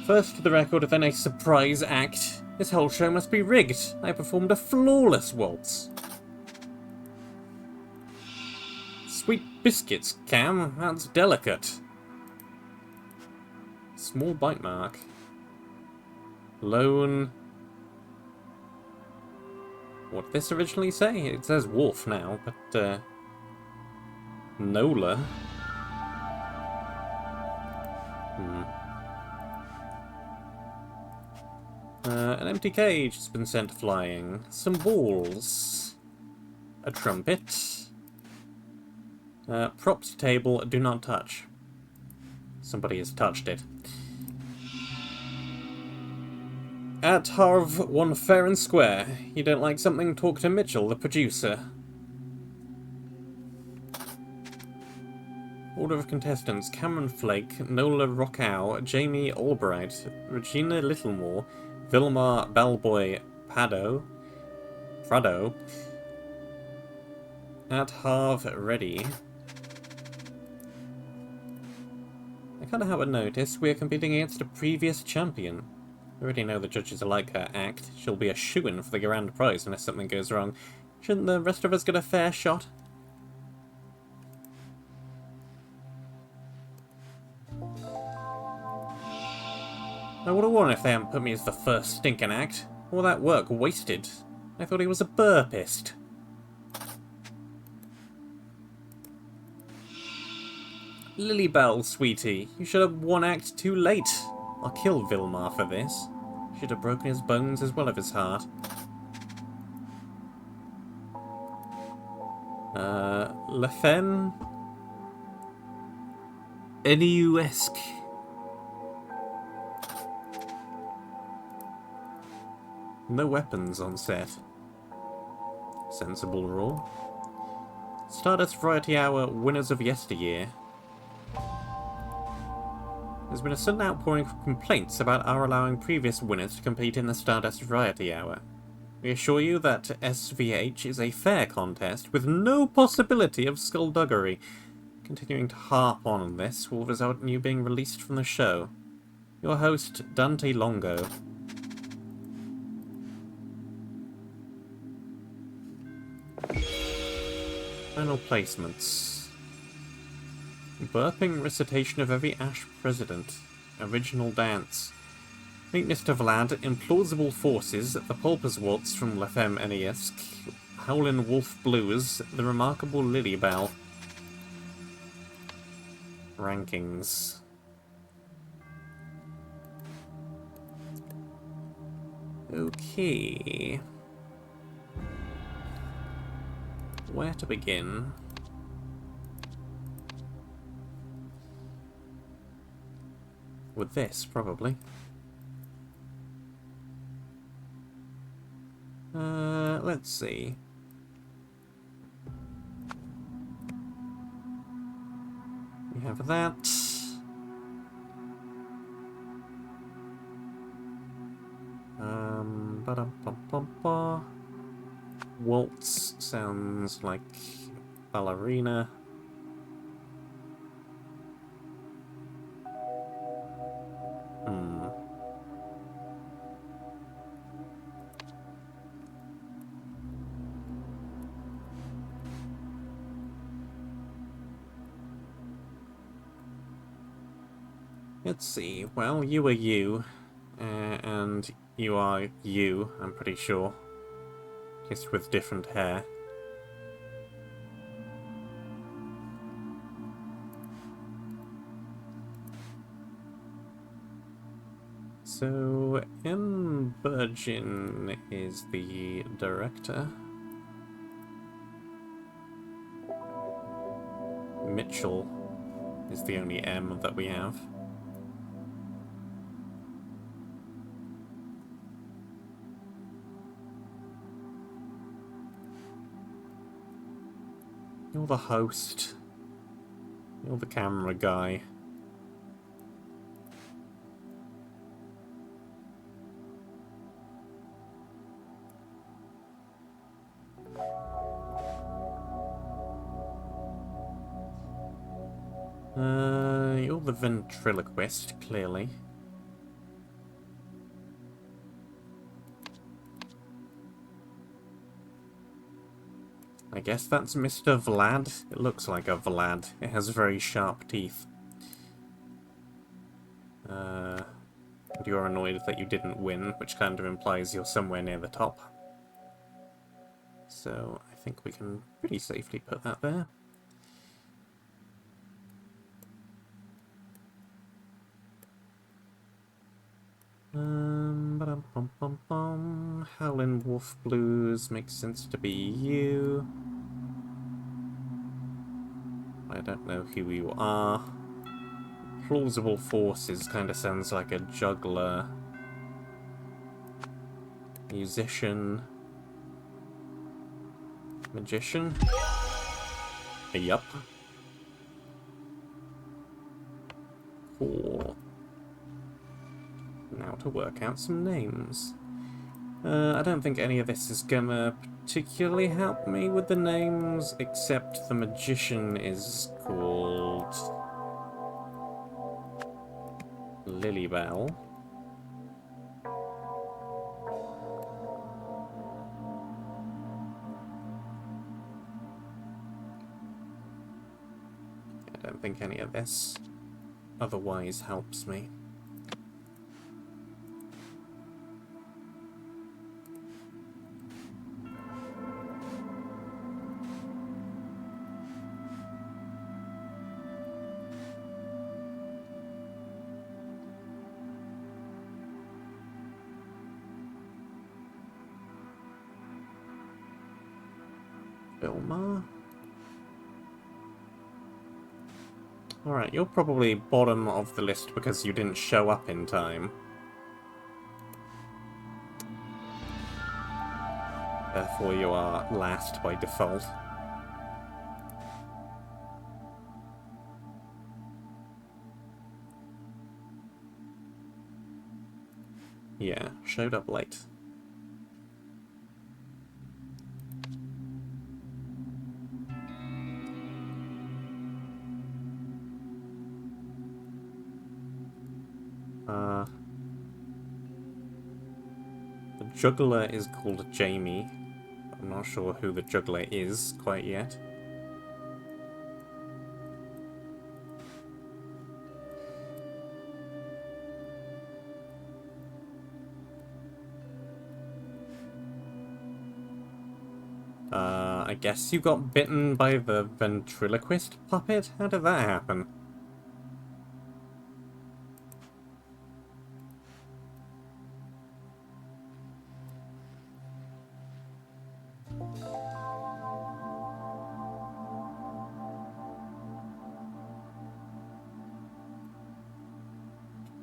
First the record, then a surprise act. This whole show must be rigged. I performed a flawless waltz. Sweet biscuits, Cam. That's delicate. Small bite mark. Lone. What did this originally say? It says wolf now, but, Nola. An empty cage has been sent flying. Some balls. A trumpet. Propped table, do not touch. Somebody has touched it. At Harv, one fair and square. You don't like something? Talk to Mitchell, the producer. Order of contestants: Cameron Flake, Nola Rockow, Jamie Albright, Regina Littlemore, Vilmar Balboy Prado. At Harv, ready. I kind of have a notice. We are competing against a previous champion. I already know the judges are like her act. She'll be a shoo-in for the grand prize unless something goes wrong. Shouldn't the rest of us get a fair shot? I would have won if they hadn't put me as the first stinking act. All that work wasted. I thought he was a burpist. Lilybell, sweetie, you should have one act too late. I'll kill Vilmar for this. Should have broken his bones as well as his heart. Lefen? NEU-esque. No weapons on set. Sensible rule. Stardust Variety Hour winners of yesteryear. There's been a sudden outpouring of complaints about our allowing previous winners to compete in the Stardust Variety Hour. We assure you that SVH is a fair contest with no possibility of skullduggery. Continuing to harp on this will result in you being released from the show. Your host, Dante Longo. Final placements. Burping recitation of every Ash president. Original dance. Meekness to Vlad, Implausible Forces, The Pulpers Waltz from La Femme NESque, Howlin' Wolf Blues, The Remarkable Lilybell. Rankings. Okay. Where to begin? With this, probably. Let's see. We have that. Ba-dum-bum-bum-ba. Waltz sounds like ballerina. Let's see. Well, you are you, and you are you, I'm pretty sure. Just with different hair. So, M. Burgin is the director. Mitchell is the only M that we have. You're the host. You're the camera guy. You're the ventriloquist, clearly. I guess that's Mr. Vlad. It looks like a Vlad. It has very sharp teeth. And you're annoyed that you didn't win, which kind of implies you're somewhere near the top. So I think we can pretty safely put that there. Howlin' Wolf Blues makes sense to be you. I don't know who you are. Plausible Forces kind of sounds like a juggler. Musician. Magician? Yup. Cool. Now to work out some names. I don't think any of this is gonna particularly help me with the names, except the magician is called Lilybell. I don't think any of this otherwise helps me. Vilma? Alright, you're probably bottom of the list because you didn't show up in time. Therefore you are last by default. Yeah, showed up late. The juggler is called Jamie. I'm not sure who the juggler is quite yet. I guess you got bitten by the ventriloquist puppet? How did that happen?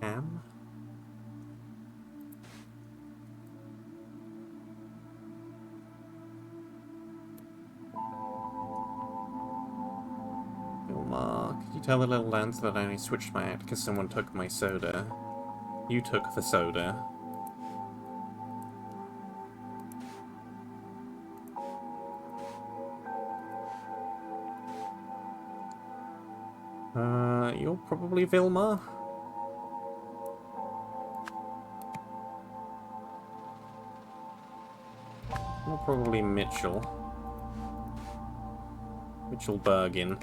Cam? Vilma, could you tell the little lads that I only switched my act because someone took my soda? You took the soda. You're probably Vilma? You're probably Mitchell. Mitchell Bergin.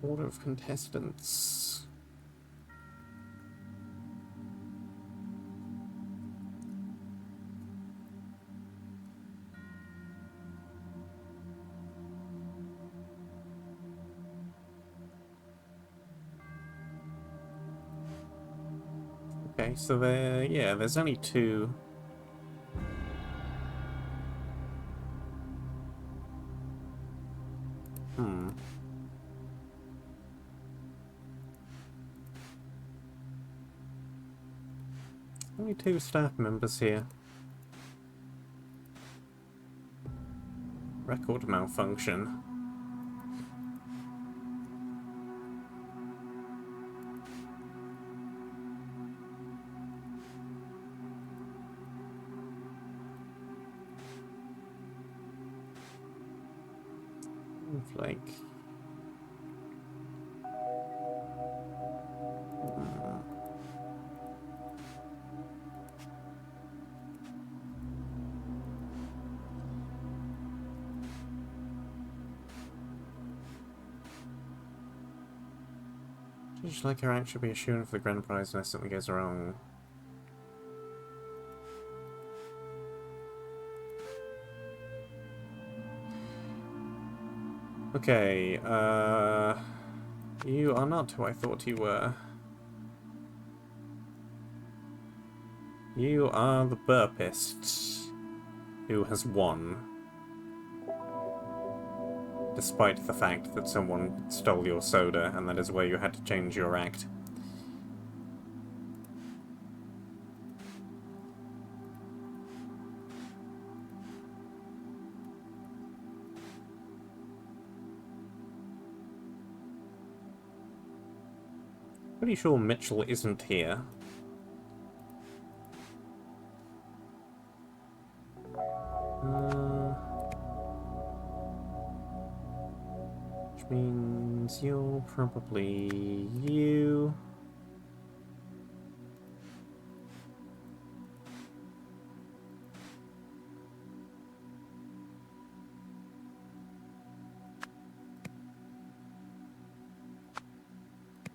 Order of contestants. Okay, so there's only two. Only two staff members here. Record malfunction. Flake. Just like her act should be assured for the grand prize unless something goes wrong. Okay, you are not who I thought you were. You are the burpist who has won. Despite the fact that someone stole your soda, and that is where you had to change your act. Pretty sure Mitchell isn't here. Which means you're probably you.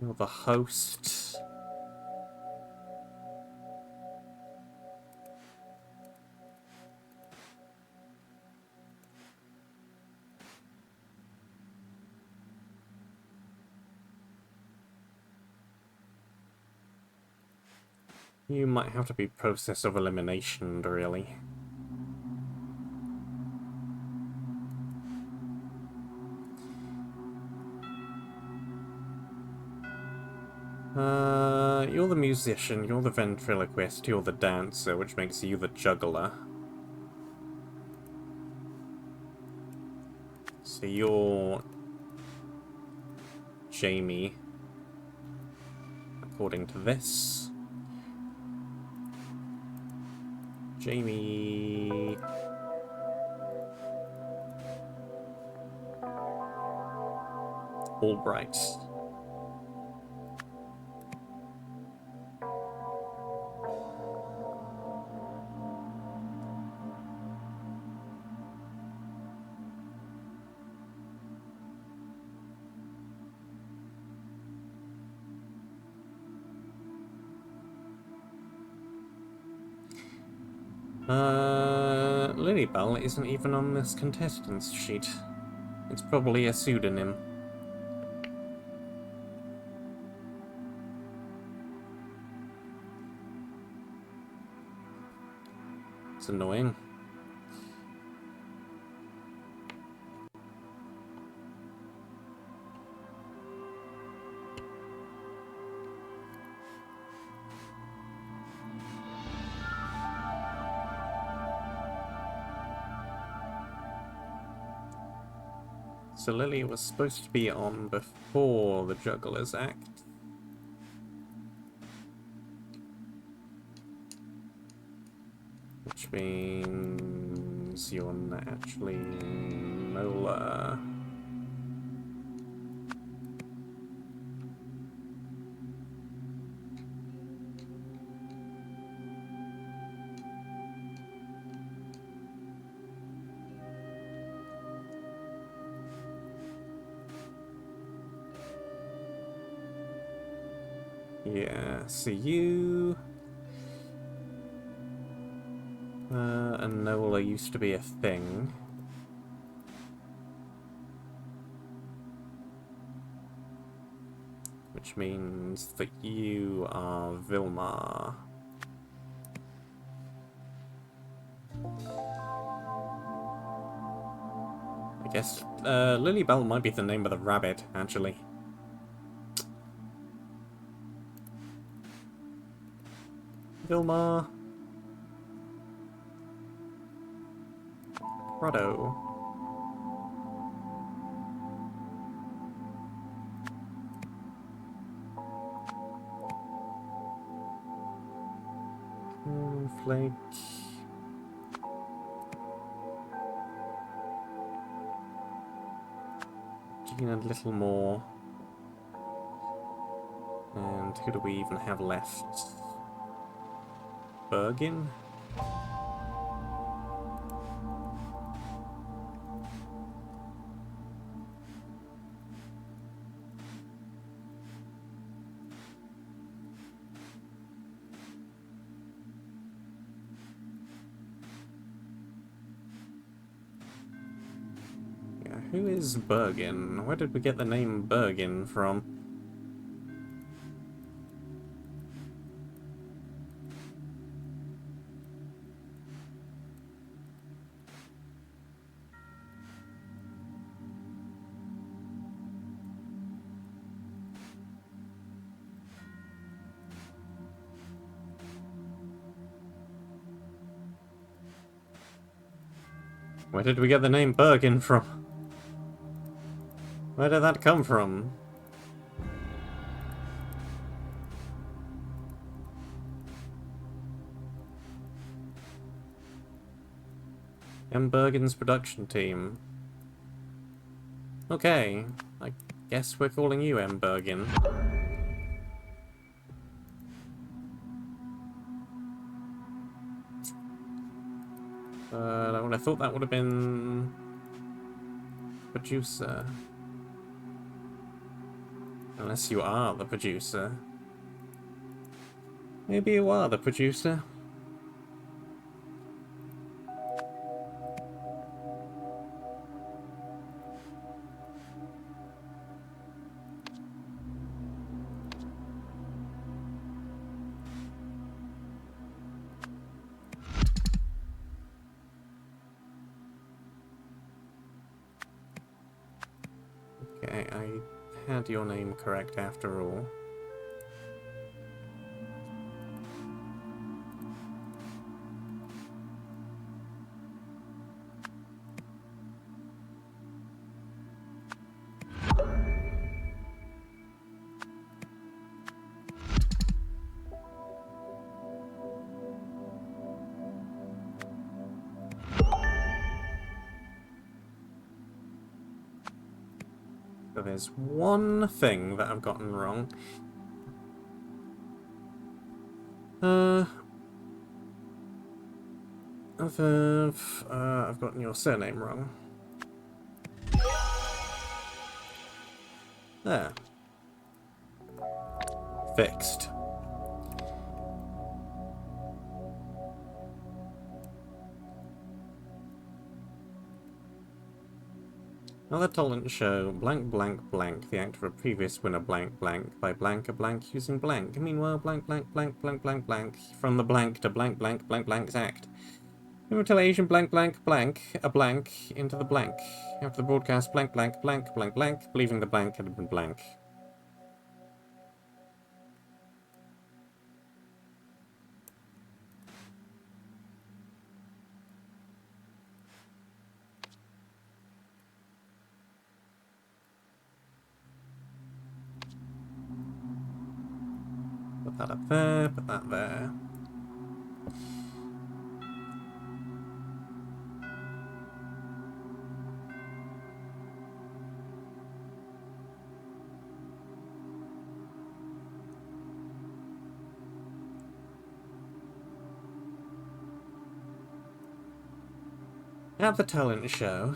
You're the host. You might have to be process of elimination, really. You're the musician, you're the ventriloquist, you're the dancer, which makes you the juggler. So you're Jamie, according to this. Jamie... Albright. Lilybell isn't even on this contestants sheet. It's probably a pseudonym. It's annoying. So Lily was supposed to be on before the Juggler's Act. Which means you're actually Nola. Yeah, so you... and Nola used to be a thing. Which means that you are Vilmar. I guess Lilybell might be the name of the rabbit, actually. Vilmar. Grotto. Flake. Need a little more. And who do we even have left? Bergen? Yeah, who is Bergen? Where did we get the name Bergen from? Where did we get the name Bergen from? Where did that come from? M. Bergen's production team. Okay, I guess we're calling you M. Bergen. I would have thought that would have been producer. Unless you are the producer. Maybe you are the producer. Okay, I had your name correct after all. So there's one thing that I've gotten wrong. I've gotten your surname wrong. There. Fixed. Another talent show, blank blank blank, the act of a previous winner blank blank, by blank a blank using blank. Meanwhile, blank blank blank blank blank blank, from the blank to blank blank blank blank's act. Mutilation blank blank blank, a blank into the blank. After the broadcast blank blank blank blank blank, believing the blank had been blank. Put that up there, put that there. At the talent show.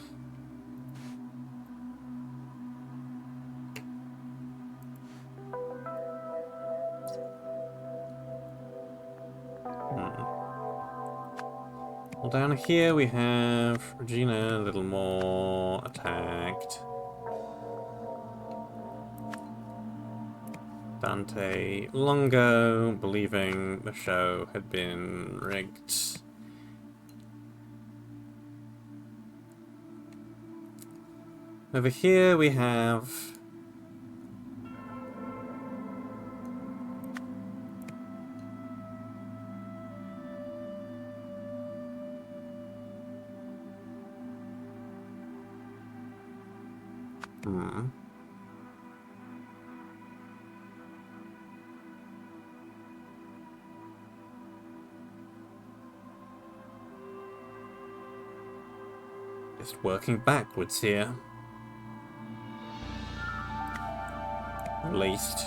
Well, down here we have Regina, a little more attacked. Dante Longo, believing the show had been rigged. Over here we have... Just working backwards here. at least.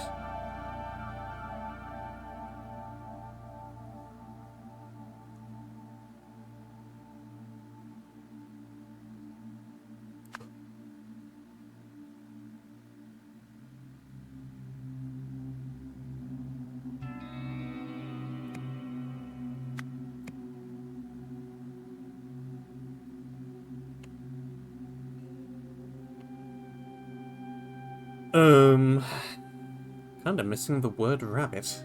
Kinda missing the word rabbit.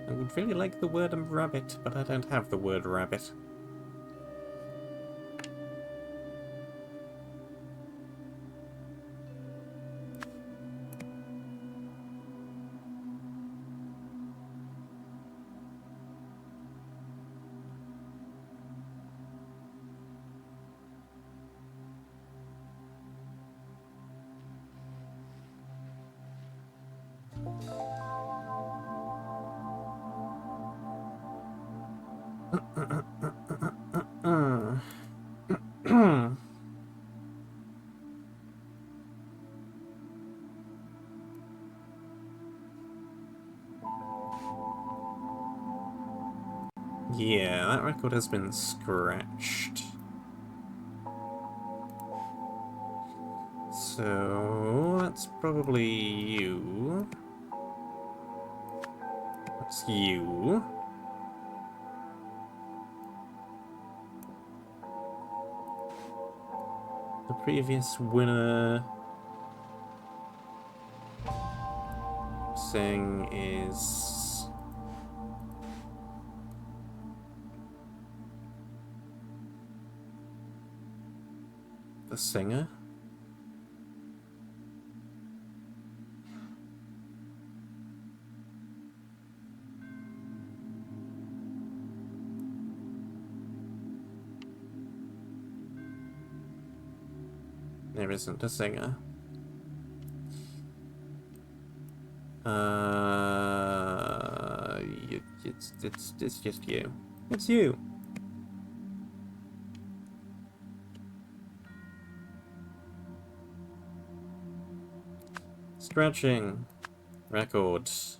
I would really like the word rabbit, but I don't have the word rabbit. Yeah, that record has been scratched. So, that's probably you. That's you. The previous winner saying is the singer. There isn't a singer. It's just you. It's you. Scratching. Records.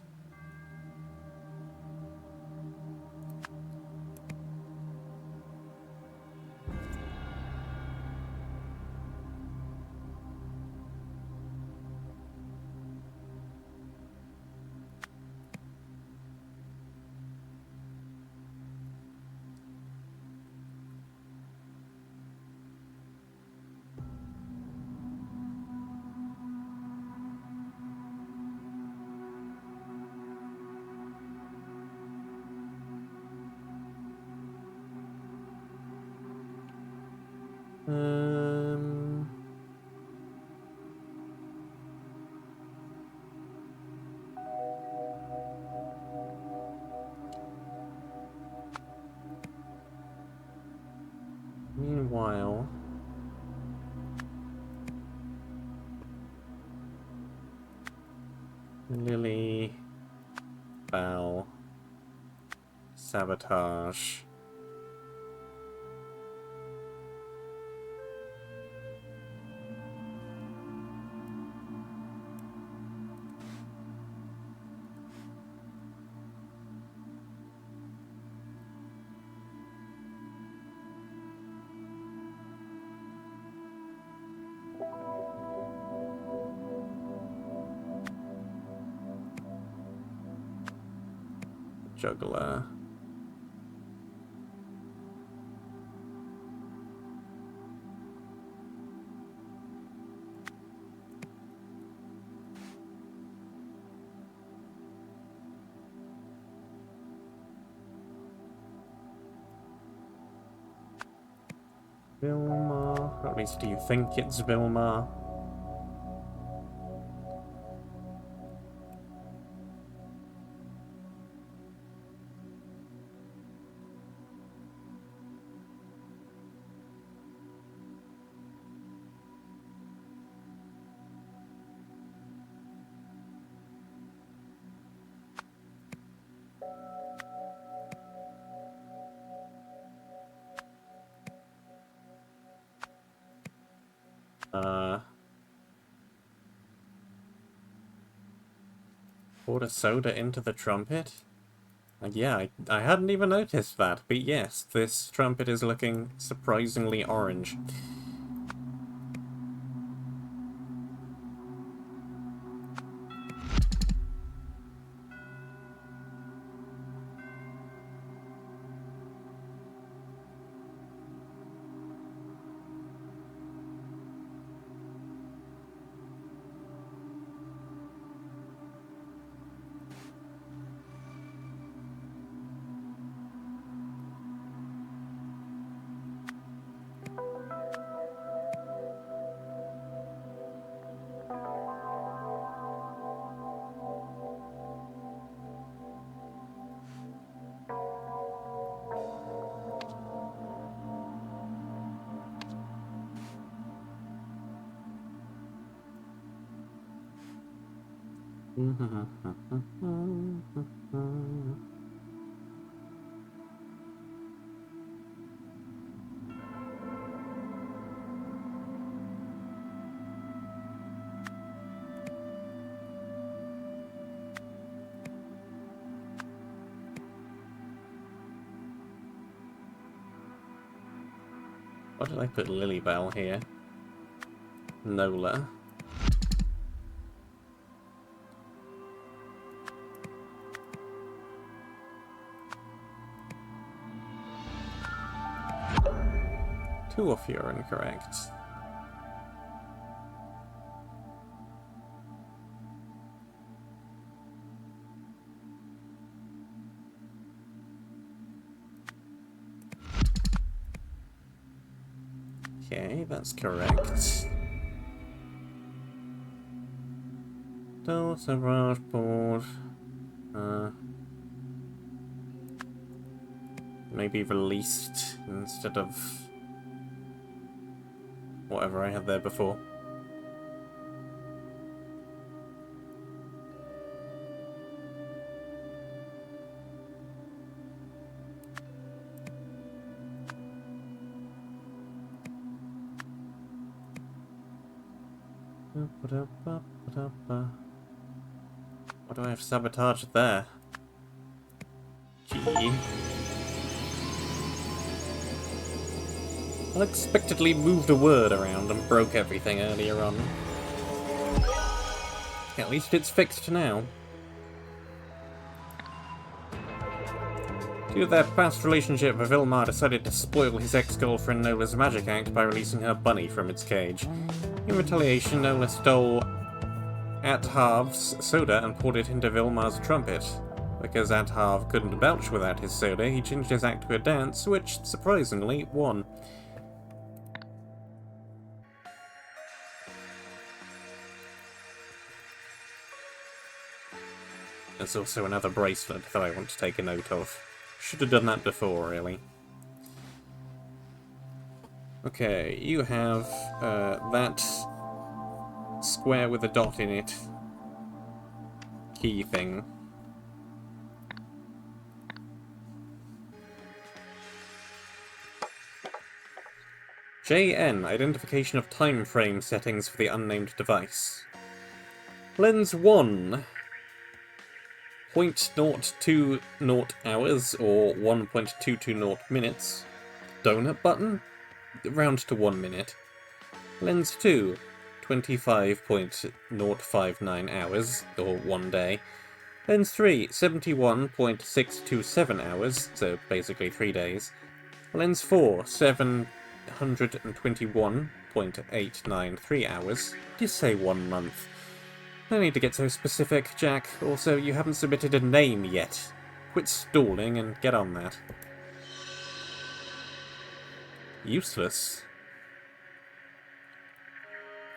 Meanwhile, Lily, Val, Sabotage. Juggler. Vilma. Or at least do you think it's Vilma? Poured a soda into the trumpet? Yeah, I hadn't even noticed that, but yes, this trumpet is looking surprisingly orange. Why did I put Lilybell here? Nola. Two of you are incorrect. Okay, that's correct. Sabotage board. Maybe released instead of whatever I had there before. What do I have sabotage there? Gee. Unexpectedly moved a word around and broke everything earlier on. At least it's fixed now. Due to their past relationship, Vilmar decided to spoil his ex-girlfriend Nola's magic act by releasing her bunny from its cage. In retaliation, Nola stole Atharv's soda and poured it into Vilmar's trumpet. Because Atharv couldn't belch without his soda, he changed his act to a dance, which, surprisingly, won. There's also another bracelet that I want to take a note of. Should have done that before, really. Okay, you have that square with a dot in it key thing. JN, identification of time frame settings for the unnamed device. Lens 1. 0.020 hours, or 1.220 minutes. Donut button? Round to 1 minute. Lens 2. 25.059 hours, or 1 day. Lens 3. 71.627 hours, so basically 3 days. Lens 4. 721.893 hours. Just say 1 month. No need to get so specific, Jack. Also, you haven't submitted a name yet. Quit stalling and get on that. Useless.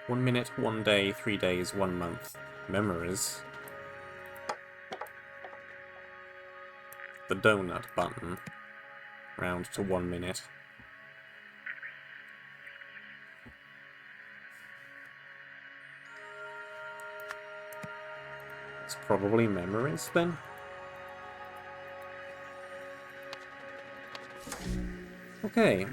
1 minute, 1 day, 3 days, 1 month. Memories. The donut button. Round to 1 minute. It's probably memories, then? Okay.